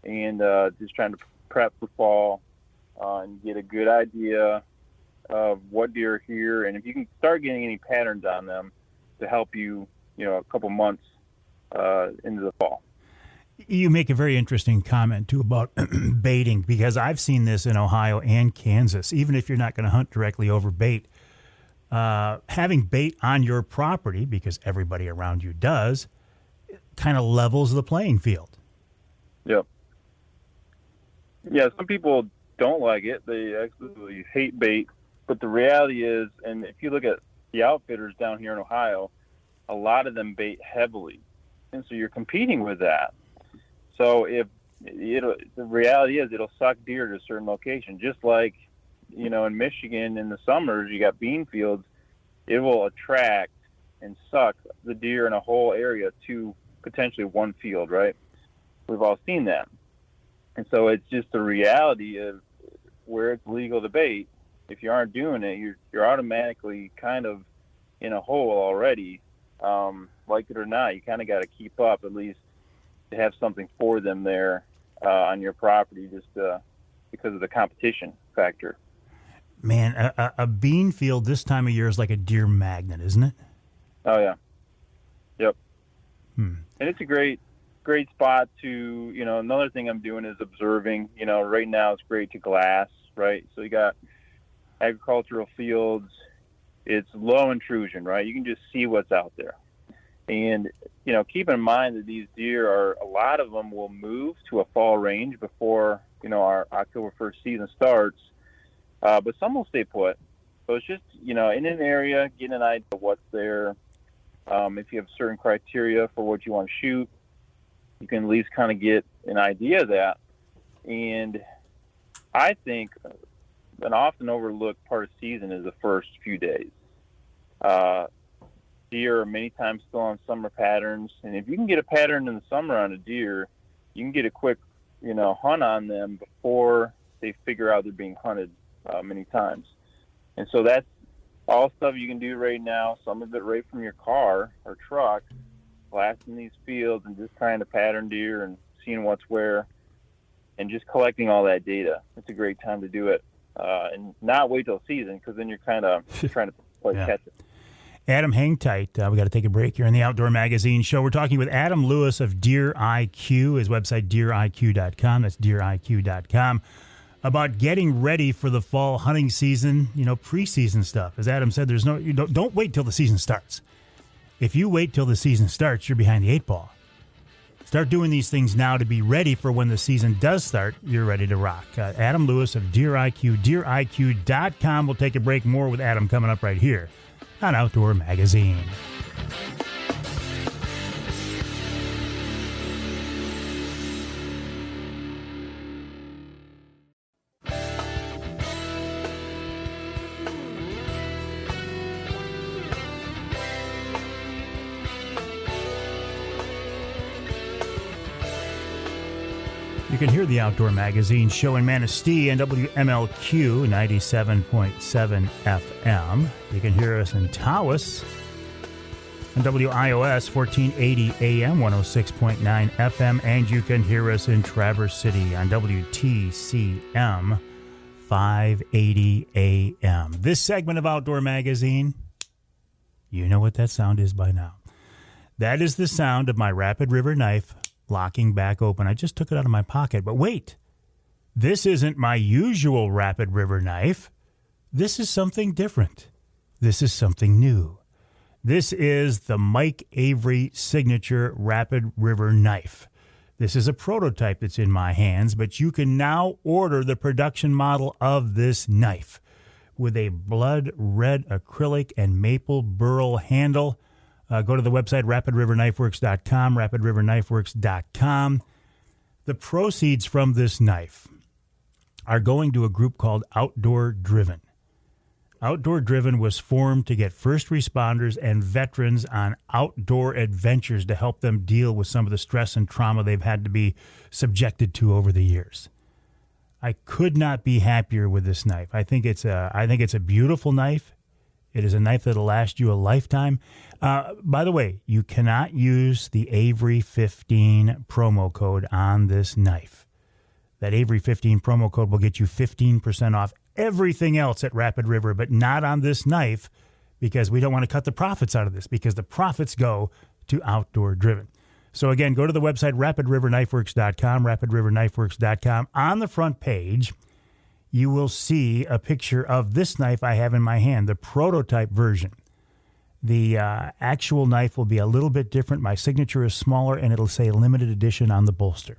and just trying to prep for fall and get a good idea of what deer are here. And if you can start getting any patterns on them to help you, a couple months into the fall. You make a very interesting comment, too, about baiting, because I've seen this in Ohio and Kansas. Even if you're not going to hunt directly over bait, having bait on your property, because everybody around you does, kind of levels the playing field. Yep. Yeah, some people don't like it. They absolutely hate bait. But the reality is, and if you look at the outfitters down here in Ohio, a lot of them bait heavily. And so you're competing with that. So the reality is it'll suck deer to a certain location. Just like, in Michigan in the summers, you got bean fields. It will attract and suck the deer in a whole area to potentially one field, right? We've all seen that. And so it's just the reality of where it's legal to bait. If you aren't doing it, you're automatically kind of in a hole already. Like it or not, you kind of got to keep up at least to have something for them there on your property, just because of the competition factor. Man, a bean field this time of year is like a deer magnet, isn't it? Oh yeah, yep. And it's a great spot to, another thing I'm doing is observing. Right now it's great to glass, right? So you got agricultural fields. It's low intrusion, right? You can just see what's out there. And, keep in mind that these deer a lot of them will move to a fall range before, our October 1st season starts. But some will stay put. So it's just, in an area, getting an idea of what's there. If you have certain criteria for what you want to shoot, you can at least kind of get an idea of that. And I think an often overlooked part of the season is the first few days. Deer are many times still on summer patterns, and if you can get a pattern in the summer on a deer, you can get a quick, hunt on them before they figure out they're being hunted many times. And so that's all stuff you can do right now, some of it right from your car or truck, blasting these fields and just trying to pattern deer and seeing what's where and just collecting all that data. It's a great time to do it. And not wait till season, because then you're kind of trying to play catch it. Adam, hang tight. We got to take a break here in the Outdoor Magazine Show. We're talking with Adam Lewis of Deer IQ, his website, deeriq.com. That's deeriq.com. About getting ready for the fall hunting season, preseason stuff. As Adam said, don't wait till the season starts. If you wait till the season starts, you're behind the eight ball. Start doing these things now to be ready for when the season does start. You're ready to rock. Adam Lewis of Deer IQ, deeriq.com. We'll take a break. More with Adam coming up right here on Outdoor Magazine. You can hear the Outdoor Magazine show in Manistee and WMLQ 97.7 FM. You can hear us in Tawas on WIOS 1480 AM 106.9 FM, and you can hear us in Traverse City on WTCM 580 AM. This segment of Outdoor Magazine, you know what that sound is by now. That is the sound of my Rapid River knife locking back open. I just took it out of my pocket, but wait, this isn't my usual Rapid River knife. This is something different. This is something new. This is the Mike Avery Signature Rapid River knife. This is a prototype that's in my hands, but you can now order the production model of this knife with a blood red acrylic and maple burl handle. Go to the website, rapidriverknifeworks.com, rapidriverknifeworks.com. The proceeds from this knife are going to a group called Outdoor Driven. Outdoor Driven was formed to get first responders and veterans on outdoor adventures to help them deal with some of the stress and trauma they've had to be subjected to over the years. I could not be happier with this knife. I think it's a beautiful knife. It is a knife that'll last you a lifetime. By the way, you cannot use the Avery 15 promo code on this knife. That Avery 15 promo code will get you 15% off everything else at Rapid River, but not on this knife, because we don't want to cut the profits out of this, because the profits go to Outdoor Driven. So again, go to the website, rapidriverknifeworks.com, rapidriverknifeworks.com. On the front page, you will see a picture of this knife I have in my hand, the prototype version. The actual knife will be a little bit different. My signature is smaller, and it'll say limited edition on the bolster.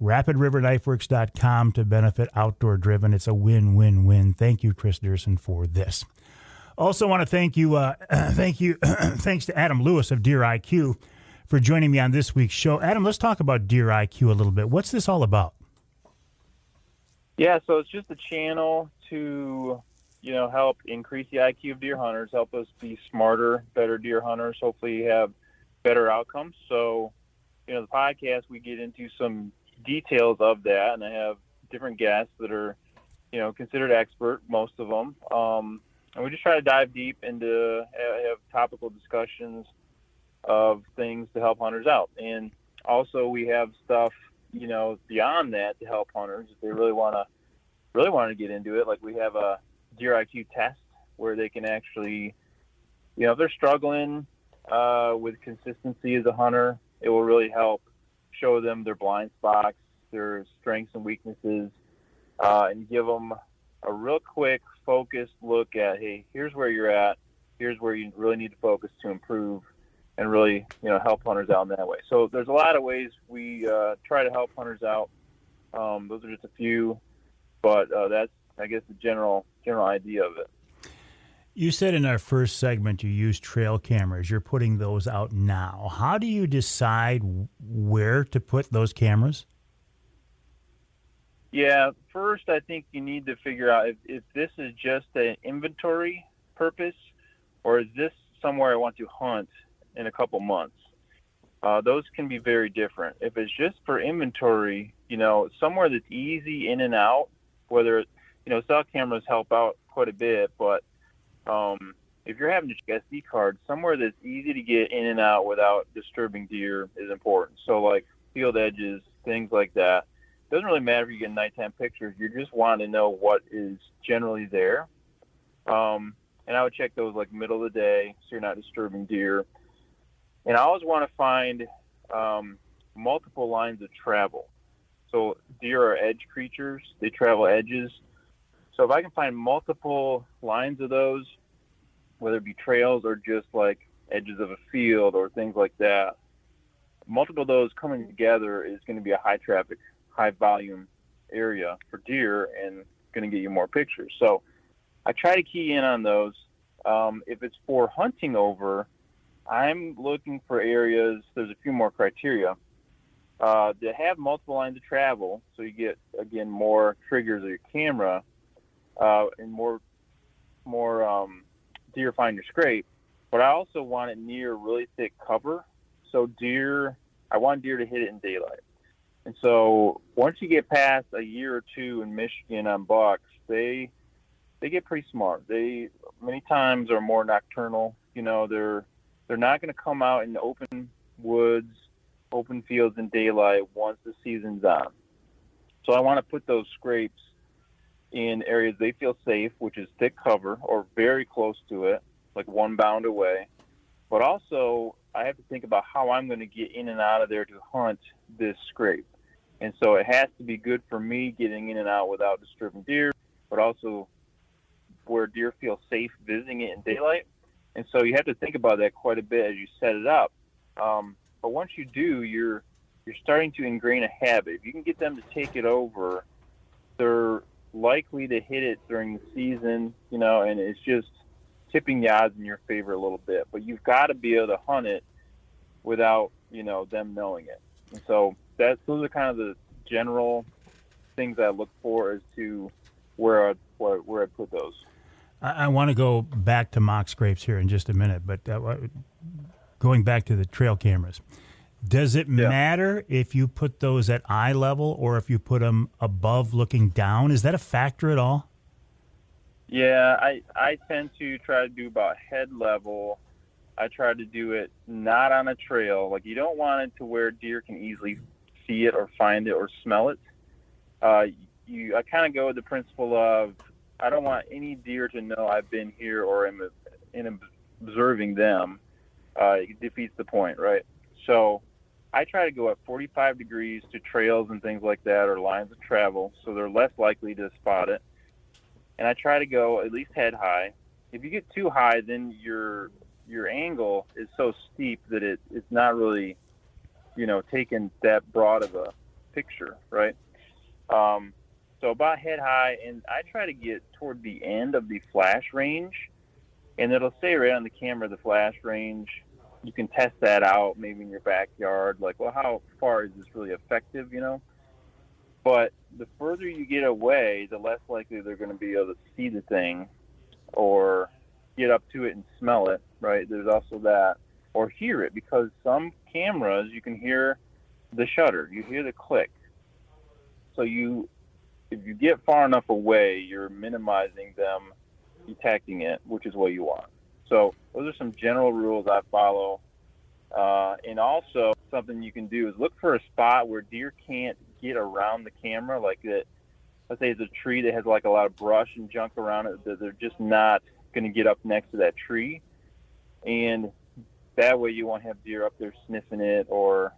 RapidRiverKnifeWorks.com to benefit Outdoor Driven. It's a win-win-win. Thank you, Chris Duerson, for this. Also want to thanks to Adam Lewis of Deer IQ for joining me on this week's show. Adam, let's talk about Deer IQ a little bit. What's this all about? Yeah, so it's just a channel to, help increase the IQ of deer hunters, help us be smarter, better deer hunters, hopefully have better outcomes. So, the podcast, we get into some details of that, and I have different guests that are, considered expert, most of them. And we just try to dive deep into, have topical discussions of things to help hunters out. And also we have stuff, beyond that to help hunters if they really want to get into it. Like we have a Deer IQ test where they can actually, if they're struggling with consistency as a hunter, it will really help show them their blind spots, their strengths and weaknesses, and give them a real quick, focused look at, hey, here's where you're at, here's where you really need to focus to improve, and really, help hunters out in that way. So there's a lot of ways we try to help hunters out. Those are just a few, but that's, I guess, the general idea of it. You said in our first segment you use trail cameras. You're putting those out now. How do you decide where to put those cameras? Yeah, first I think you need to figure out if this is just an inventory purpose, or is this somewhere I want to hunt in a couple months. Those can be very different. If it's just for inventory, somewhere that's easy in and out, whether, cell cameras help out quite a bit, but if you're having to check SD cards, somewhere that's easy to get in and out without disturbing deer is important. So like field edges, things like that. Doesn't really matter if you get nighttime pictures. You just want to know what is generally there. And I would check those like middle of the day so you're not disturbing deer. And I always want to find multiple lines of travel. So deer are edge creatures. They travel edges. So if I can find multiple lines of those, whether it be trails or just like edges of a field or things like that, multiple of those coming together is going to be a high traffic, high volume area for deer and going to get you more pictures. So I try to key in on those. If it's for hunting over, I'm looking for areas, there's a few more criteria, that have multiple lines of travel, so you get, again, more triggers of your camera, and more deer find your scrape. But I also want it near really thick cover, so I want deer to hit it in daylight. And so once you get past a year or two in Michigan on bucks, they get pretty smart. They many times are more nocturnal. They're not going to come out in the open woods, open fields in daylight once the season's on. So I want to put those scrapes in areas they feel safe, which is thick cover or very close to it, like 1 bound away. But also I have to think about how I'm going to get in and out of there to hunt this scrape. And so it has to be good for me getting in and out without disturbing deer, but also where deer feel safe visiting it in daylight. And so you have to think about that quite a bit as you set it up. But once you do, you're starting to ingrain a habit. If you can get them to take it over, they're likely to hit it during the season, and it's just tipping the odds in your favor a little bit. But you've got to be able to hunt it without, them knowing it. And so those are kind of the general things I look for as to where I put those. I want to go back to mock scrapes here in just a minute, but going back to the trail cameras, does it matter if you put those at eye level or if you put them above looking down? Is that a factor at all? Yeah, I tend to try to do about head level. I try to do it not on a trail. Like, you don't want it to where deer can easily see it or find it or smell it. I kind of go with the principle of I don't want any deer to know I've been here or am observing them. It defeats the point, right? So I try to go at 45 degrees to trails and things like that, or lines of travel, so they're less likely to spot it. And I try to go at least head high. If you get too high, then your angle is so steep that it's not really, taking that broad of a picture, right? So about head high, and I try to get toward the end of the flash range, and it'll say right on the camera the flash range. You can test that out maybe in your backyard, like, well, how far is this really effective, But the further you get away, the less likely they're going to be able to see the thing or get up to it and smell it, right? There's also that. Or hear it, because some cameras, you can hear the shutter. You hear the click. So if you get far enough away, you're minimizing them detecting it, which is what you want. So those are some general rules I follow. And also something you can do is look for a spot where deer can't get around the camera, like that. Let's say it's a tree that has like a lot of brush and junk around it, that they're just not going to get up next to that tree. And that way you won't have deer up there sniffing it or,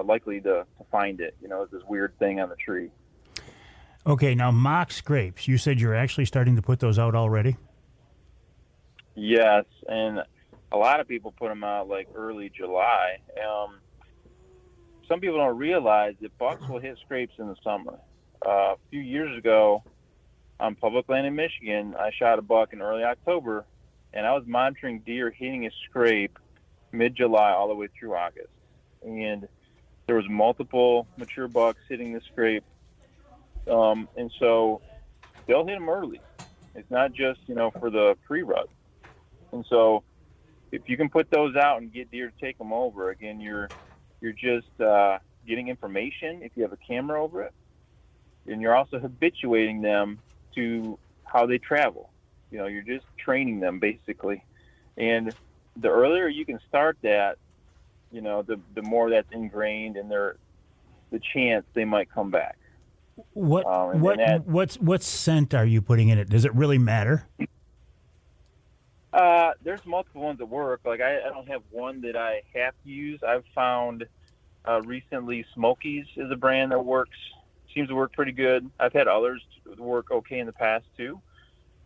likely to find it. It's this weird thing on the tree. Okay, now mock scrapes. You said you're actually starting to put those out already? Yes, and a lot of people put them out like early July. Some people don't realize that bucks will hit scrapes in the summer. A few years ago on public land in Michigan, I shot a buck in early October, and I was monitoring deer hitting a scrape mid-July all the way through August. And there was multiple mature bucks hitting the scrape. And so they'll hit them early. It's not just, for the pre-rut. And so if you can put those out and get deer to take them over, again, you're just getting information if you have a camera over it. And you're also habituating them to how they travel. You're just training them basically. And the earlier you can start that, the more that's ingrained in the chance they might come back. What scent are you putting in it? Does it really matter? There's multiple ones that work. Like I don't have one that I have to use. I've found recently Smokies is a brand that seems to work pretty good. I've had others work okay in the past too.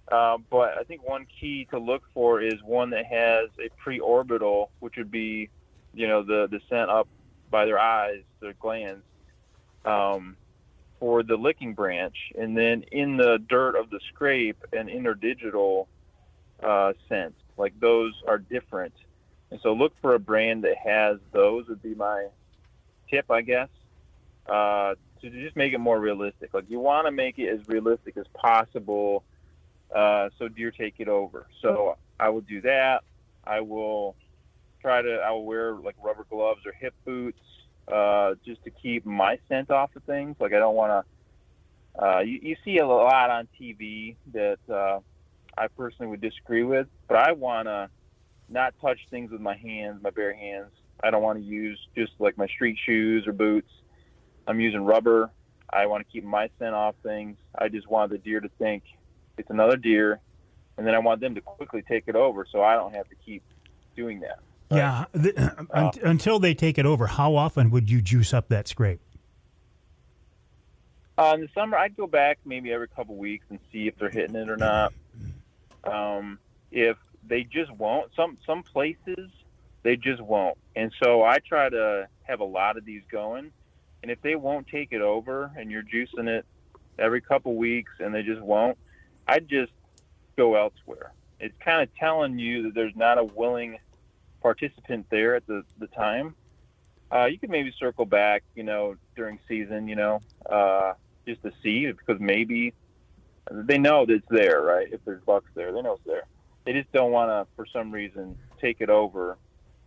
But I think one key to look for is one that has a preorbital, which would be, the scent up by their eyes, their glands, for the licking branch. And then in the dirt of the scrape, an interdigital scent. Like those are different. And so look for a brand that has those would be my tip, I guess, to just make it more realistic. Like you want to make it as realistic as possible so deer take it over. So I will do that. I will wear like rubber gloves or hip boots just to keep my scent off of things. Like I don't want to. You see a lot on TV that I personally would disagree with, but I want to not touch things with my hands, my bare hands. I don't want to use just like my street shoes or boots. I'm using rubber. I want to keep my scent off things. I just want the deer to think it's another deer, and then I want them to quickly take it over so I don't have to keep doing that. Yeah. Until they take it over, how often would you juice up that scrape? In the summer, I'd go back maybe every couple weeks and see if they're hitting it or not. If they just won't, some places they just won't. And so I try to have a lot of these going. And if they won't take it over and you're juicing it every couple weeks and they just won't, I'd just go elsewhere. It's kind of telling you that there's not a willing participant there at the time. You could maybe circle back, during season, just to see, because maybe they know that it's there, right? If there's bucks there, they know it's there. They just don't want to, for some reason, take it over.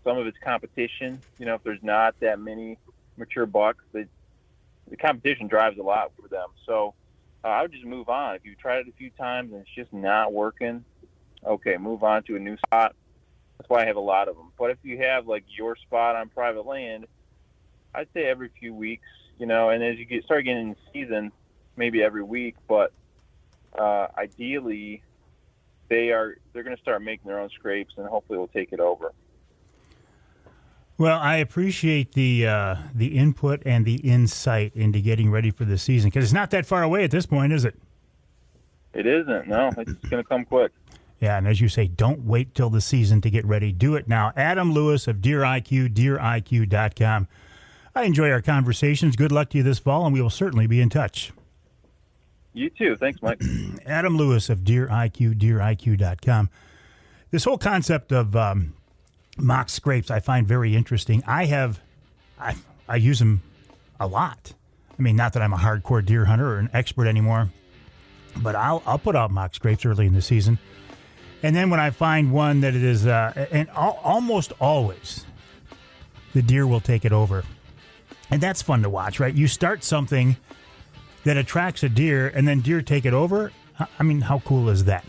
Some of it's competition. If there's not that many mature bucks, the competition drives a lot for them. So I would just move on. If you've tried it a few times and it's just not working, okay, move on to a new spot. That's why I have a lot of them. But if you have like your spot on private land, I'd say every few weeks, and as you start getting in season, maybe every week. But ideally, they're going to start making their own scrapes, and hopefully we'll take it over. Well, I appreciate the input and the insight into getting ready for the season, because it's not that far away at this point, is it? It isn't. No, it's going to come quick. Yeah, and as you say, don't wait till the season to get ready. Do it now. Adam Lewis of Deer IQ, deeriq.com. I enjoy our conversations. Good luck to you this fall, and we will certainly be in touch. You too. Thanks, Mike. Adam Lewis of Deer IQ, deeriq.com. This whole concept of mock scrapes I find very interesting. I use them a lot. I mean, not that I'm a hardcore deer hunter or an expert anymore, but I'll put out mock scrapes early in the season. And then when I find one that it is, almost always, the deer will take it over. And that's fun to watch, right? You start something that attracts a deer, and then deer take it over. I mean, how cool is that?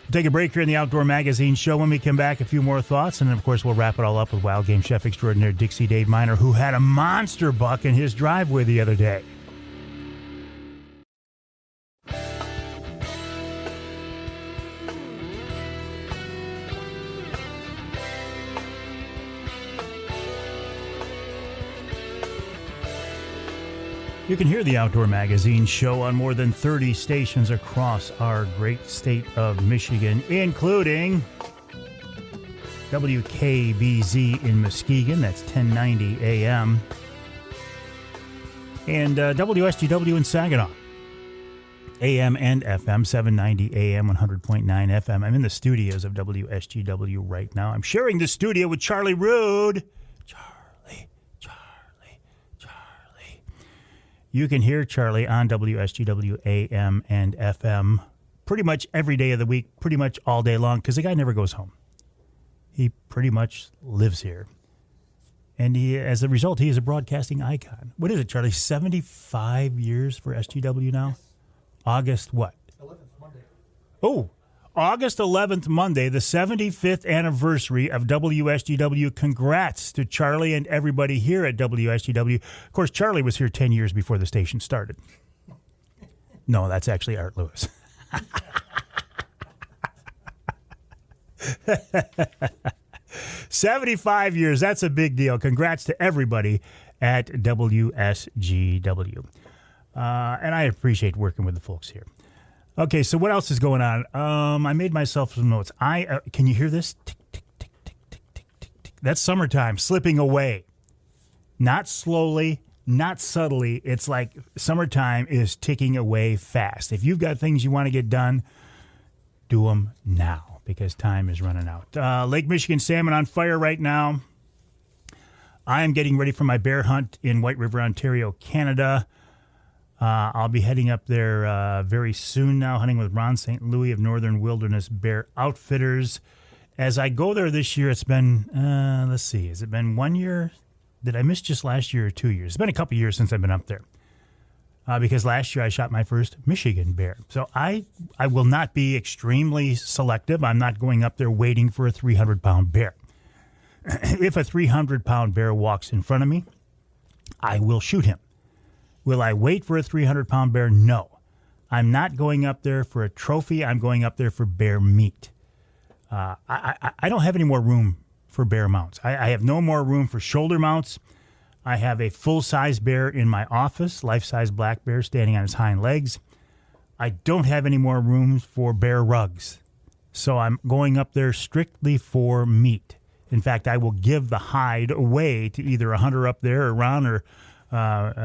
We'll take a break here in the Outdoor Magazine show. When we come back, a few more thoughts, and then, of course, we'll wrap it all up with wild game chef extraordinaire Dixie Dave Minar, who had a monster buck in his driveway the other day. You can hear the Outdoor Magazine show on more than 30 stations across our great state of Michigan, including WKBZ in Muskegon, that's 1090 AM, and WSGW in Saginaw, AM and FM, 790 AM, 100.9 FM. I'm in the studios of WSGW right now. I'm sharing the studio with Charlie Rude. You can hear Charlie on WSGW AM and FM pretty much every day of the week, pretty much all day long, because the guy never goes home. He pretty much lives here. And as a result, he is a broadcasting icon. What is it, Charlie? 75 years for SGW now? Yes. August what? 11th, Monday. Oh, August 11th, Monday, the 75th anniversary of WSGW. Congrats to Charlie and everybody here at WSGW. Of course, Charlie was here 10 years before the station started. No, that's actually Art Lewis. 75 years, that's a big deal. Congrats to everybody at WSGW. And I appreciate working with the folks here. Okay, so what else is going on? I made myself some notes. Can you hear this? Tick, tick, tick, tick, tick, tick, tick, tick. That's summertime slipping away. Not slowly, not subtly. It's like summertime is ticking away fast. If you've got things you want to get done, do them now because time is running out. Lake Michigan salmon on fire right now. I am getting ready for my bear hunt in White River, Ontario, Canada. I'll be heading up there very soon now, hunting with Ron St. Louis of Northern Wilderness Bear Outfitters. As I go there this year, it's been, let's see, has it been 1 year? did I miss just last year or 2 years? It's been a couple years since I've been up there. Because last year I shot my first Michigan bear. So I will not be extremely selective. I'm not going up there waiting for a 300-pound bear. If a 300-pound bear walks in front of me, I will shoot him. Will I wait for a 300-pound bear? No. I'm not going up there for a trophy. I'm going up there for bear meat. I don't have any more room for bear mounts. I have no more room for shoulder mounts. I have a full-size bear in my office, life-size black bear standing on his hind legs. I don't have any more room for bear rugs. So I'm going up there strictly for meat. In fact, I will give the hide away to either a hunter up there or Ron or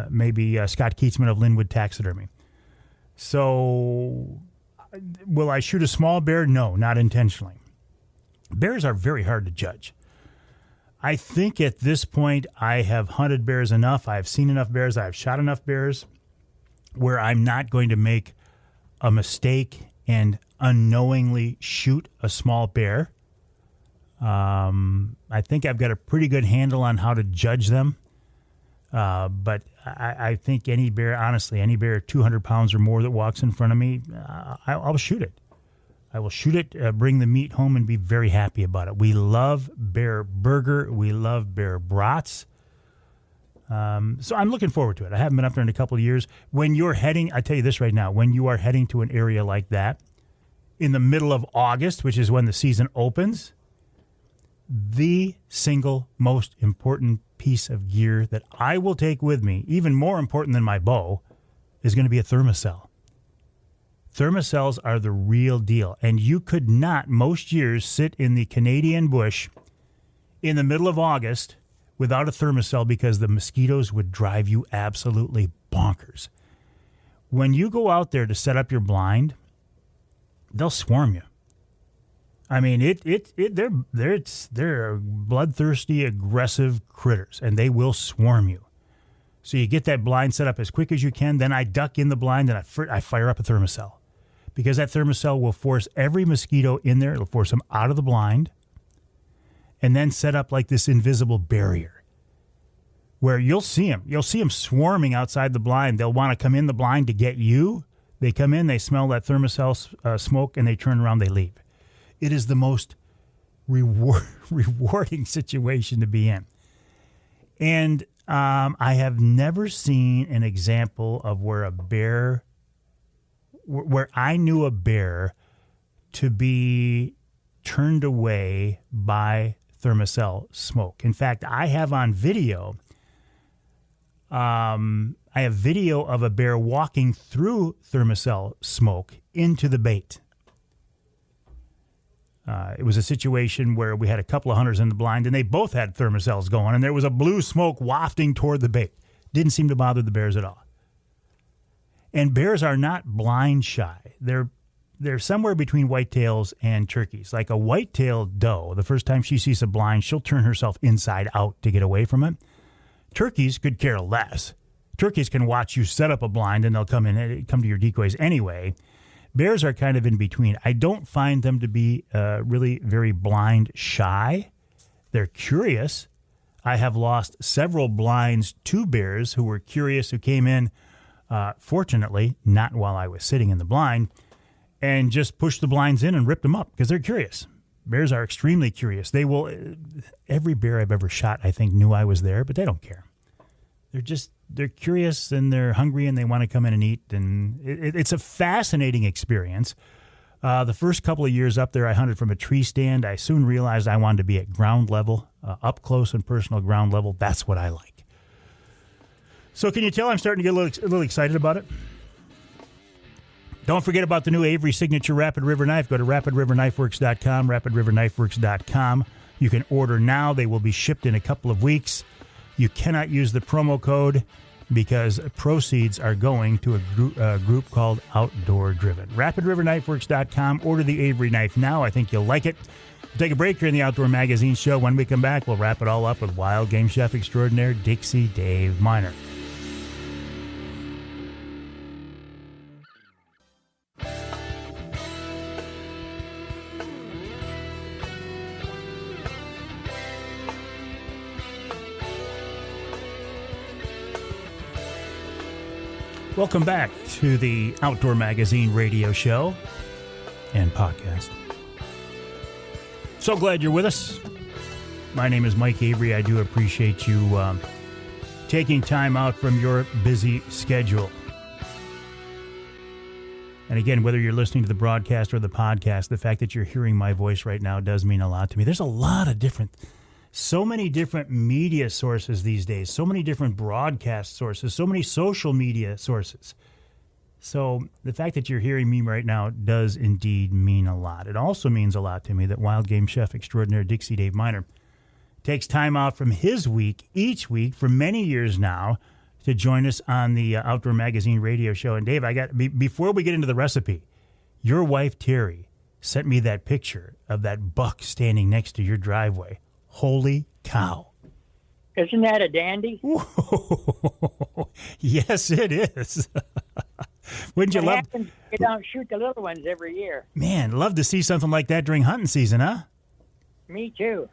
maybe Scott Keatsman of Linwood Taxidermy. So will I shoot a small bear? No, not intentionally. Bears are very hard to judge. I think at this point I have hunted bears enough. I've seen enough bears. I've shot enough bears where I'm not going to make a mistake and unknowingly shoot a small bear. I think I've got a pretty good handle on how to judge them. But I think any bear, honestly, any bear 200 pounds or more that walks in front of me, I'll shoot it. I will shoot it, bring the meat home, and be very happy about it. We love bear burger. We love bear brats. So I'm looking forward to it. I haven't been up there in a couple of years. When you're heading, I tell you this right now, when you are heading to an area like that, in the middle of August, which is when the season opens, the single most important piece of gear that I will take with me, even more important than my bow, is going to be a thermocell. Thermocells are the real deal, and you could not, most years, sit in the Canadian bush in the middle of August without a thermocell because the mosquitoes would drive you absolutely bonkers. When you go out there to set up your blind, they'll swarm you. I mean, they're bloodthirsty, aggressive critters, and they will swarm you. So you get that blind set up as quick as you can, then I duck in the blind and I fire up a thermocell. Because that thermocell will force every mosquito in there. It'll force them out of the blind and then set up like this invisible barrier where you'll see them. You'll see them swarming outside the blind. They'll want to come in the blind to get you. They come in, they smell that thermocell smoke, and they turn around, they leave. It is the most rewarding situation to be in. And I have never seen an example of where I knew a bear to be turned away by thermocell smoke. In fact, I have on video, I have video of a bear walking through thermocell smoke into the bait. It was a situation where we had a couple of hunters in the blind, and they both had thermocells going, and there was a blue smoke wafting toward the bait. Didn't seem to bother the bears at all. And bears are not blind shy. They're somewhere between whitetails and turkeys. Like a white-tailed doe, the first time she sees a blind, she'll turn herself inside out to get away from it. Turkeys could care less. Turkeys can watch you set up a blind, and they'll come to your decoys anyway. Bears are kind of in between. I don't find them to be really very blind shy. They're curious. I have lost several blinds to bears who were curious, who came in, fortunately, not while I was sitting in the blind, and just pushed the blinds in and ripped them up because they're curious. Bears are extremely curious. They will. Every bear I've ever shot, I think, knew I was there, but they don't care. They're curious and they're hungry and they want to come in and eat. And it's a fascinating experience. The first couple of years up there, I hunted from a tree stand. I soon realized I wanted to be at ground level, up close and personal ground level. That's what I like. So can you tell I'm starting to get a little excited about it? Don't forget about the new Avery Signature Rapid River Knife. Go to rapidriverknifeworks.com, rapidriverknifeworks.com. You can order now. They will be shipped in a couple of weeks. You cannot use the promo code because proceeds are going to a group called Outdoor Driven. rapidriverknifeworks.com. Order the Avery knife now. I think you'll like it. We'll take a break here in the Outdoor Magazine show. When we come back, we'll wrap it all up with wild game chef extraordinaire Dixie Dave Minar. Welcome back to the Outdoor Magazine radio show and podcast. So glad you're with us. My name is Mike Avery. I do appreciate you taking time out from your busy schedule. And again, whether you're listening to the broadcast or the podcast, the fact that you're hearing my voice right now does mean a lot to me. There's a lot of so many different media sources these days, so many different broadcast sources, so many social media sources. So the fact that you're hearing me right now does indeed mean a lot. It also means a lot to me that wild game chef extraordinaire Dixie Dave Minar takes time out from his week each week for many years now to join us on the Outdoor Magazine radio show. And Dave, before we get into the recipe, your wife Terry sent me that picture of that buck standing next to your driveway. Holy cow. Isn't that a dandy? Yes, it is. Wouldn't you What love? happens, you don't shoot the little ones every year. Man, love to see something like that during hunting season, huh? Me too.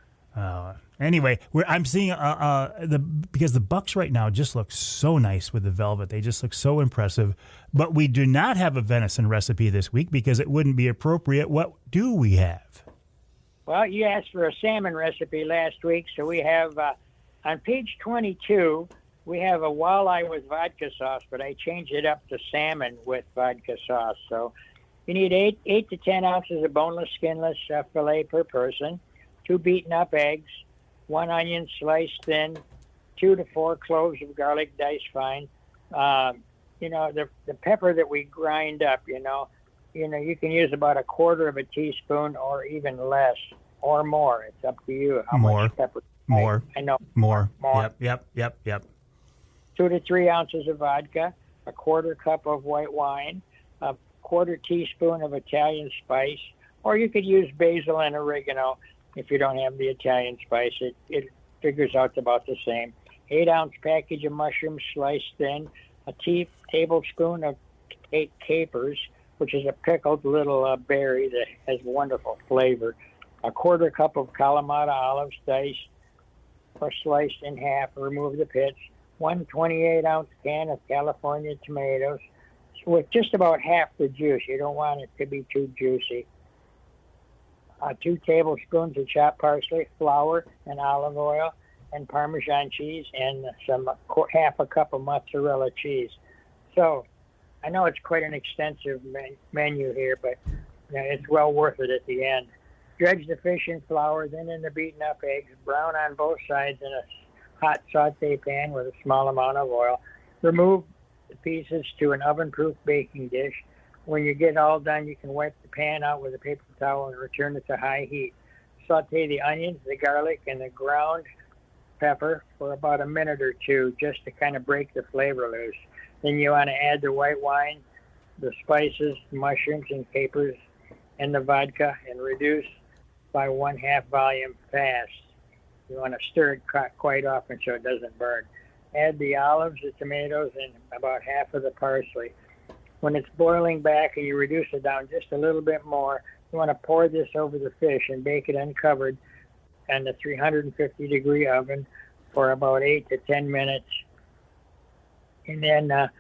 Anyway, I'm seeing because the bucks right now just look so nice with the velvet. They just look so impressive. But we do not have a venison recipe this week because it wouldn't be appropriate. What do we have? Well, you asked for a salmon recipe last week, so we have on page 22. We have a walleye with vodka sauce, but I changed it up to salmon with vodka sauce. So you need 8 to 10 ounces of boneless, skinless filet per person, 2 beaten up eggs, 1 onion sliced thin, 2 to 4 cloves of garlic diced fine. The pepper that we grind up, you can use about a quarter of a teaspoon or even less or more. It's up to you how much pepper. More. I know. More. More. Yep. 2 to 3 ounces of vodka, a quarter cup of white wine, a quarter teaspoon of Italian spice, or you could use basil and oregano if you don't have the Italian spice. It figures out about the same. 8-ounce package of mushrooms sliced thin, a tablespoon of capers, which is a pickled little berry that has wonderful flavor, a quarter cup of Kalamata olives diced or sliced in half, remove the pits, 1 28-ounce can of California tomatoes with just about half the juice. You don't want it to be too juicy. 2 tablespoons of chopped parsley, flour, and olive oil, and Parmesan cheese, and half a cup of mozzarella cheese. So I know it's quite an extensive menu here, but it's well worth it at the end. Dredge the fish in flour, then in the beaten up eggs, brown on both sides in a hot saute pan with a small amount of oil. Remove the pieces to an oven-proof baking dish. When you get all done, you can wipe the pan out with a paper towel and return it to high heat. Saute the onions, the garlic, and the ground pepper for about a minute or two just to kind of break the flavor loose. Then you want to add the white wine, the spices, mushrooms, and capers, and the vodka, and reduce by 1/2 volume fast. You want to stir it quite often so it doesn't burn. Add the olives, the tomatoes, and about half of the parsley. When it's boiling back and you reduce it down just a little bit more, you want to pour this over the fish and bake it uncovered in the 350-degree oven for about 8 to 10 minutes. And then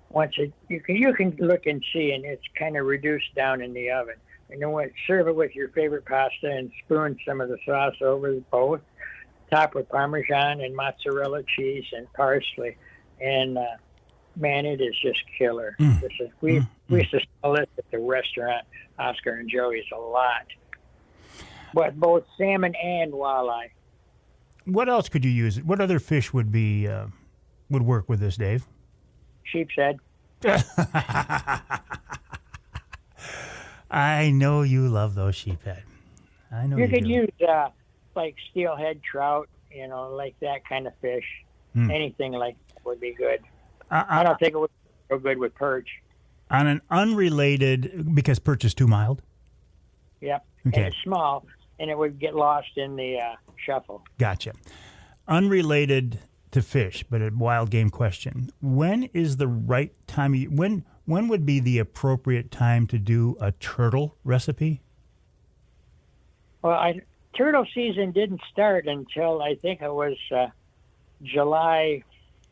once you can look and see, and it's kind of reduced down in the oven. And then serve it with your favorite pasta and spoon some of the sauce over both. Top with Parmesan and mozzarella cheese and parsley. And man, it is just killer. We used to sell this at the restaurant, Oscar and Joey's, a lot. But both salmon and walleye. What else could you use? What other fish would work with this, Dave? Sheep's head. I know you love those sheephead. I know you could do. use like steelhead trout, like that kind of fish. Anything like that would be good. I don't think it would be so good with perch. On an unrelated, because perch is too mild? Yep. Okay. And it's small, and it would get lost in the shuffle. Gotcha. Unrelated to fish, but a wild game question. When is the right time? When would be the appropriate time to do a turtle recipe? Well, turtle season didn't start until I think it was July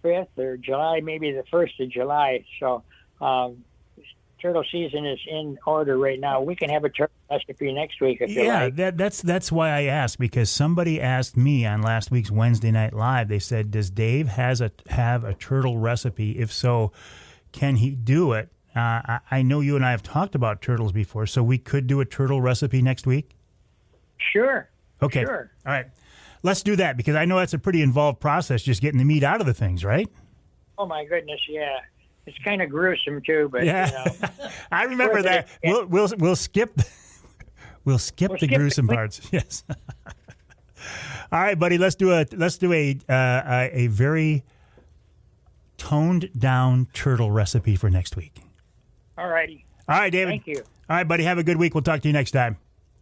5th or July, maybe the 1st of July. So turtle season is in order right now. We can have a turtle recipe next week if you like. Yeah, that's why I asked, because somebody asked me on last week's Wednesday Night Live. They said, does Dave have a turtle recipe? If so, can he do it? I know you and I have talked about turtles before, so we could do a turtle recipe next week? Sure. Okay. Sure. All right. Let's do that, because I know that's a pretty involved process, just getting the meat out of the things, right? Oh, my goodness, yeah. It's kind of gruesome, too, but, yeah. you know. I remember that. Yeah. We'll skip the gruesome parts. Yes. All right, buddy, let's do a very toned down turtle recipe for next week. All righty. All right, David. Thank you. All right, buddy, have a good week. We'll talk to you next time.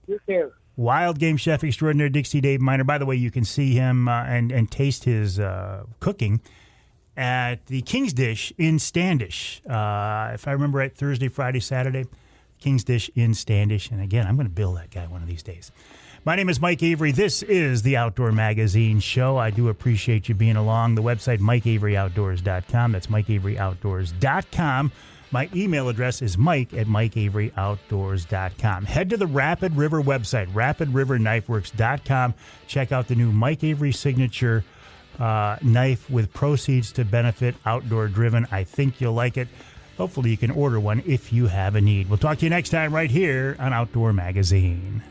You too. Wild game chef extraordinaire Dixie Dave Minar. By the way, you can see him and taste his cooking at the King's Dish in Standish. If I remember right, Thursday, Friday, Saturday, King's Dish in Standish. And again, I'm going to bill that guy one of these days. My name is Mike Avery. This is the Outdoor Magazine Show. I do appreciate you being along. The website, MikeAveryOutdoors.com. That's MikeAveryOutdoors.com. My email address is mike@MikeAveryOutdoors.com. Head to the Rapid River website, RapidRiverKnifeWorks.com. Check out the new Mike Avery signature knife with proceeds to benefit Outdoor Driven. I think you'll like it. Hopefully you can order one if you have a need. We'll talk to you next time right here on Outdoor Magazine.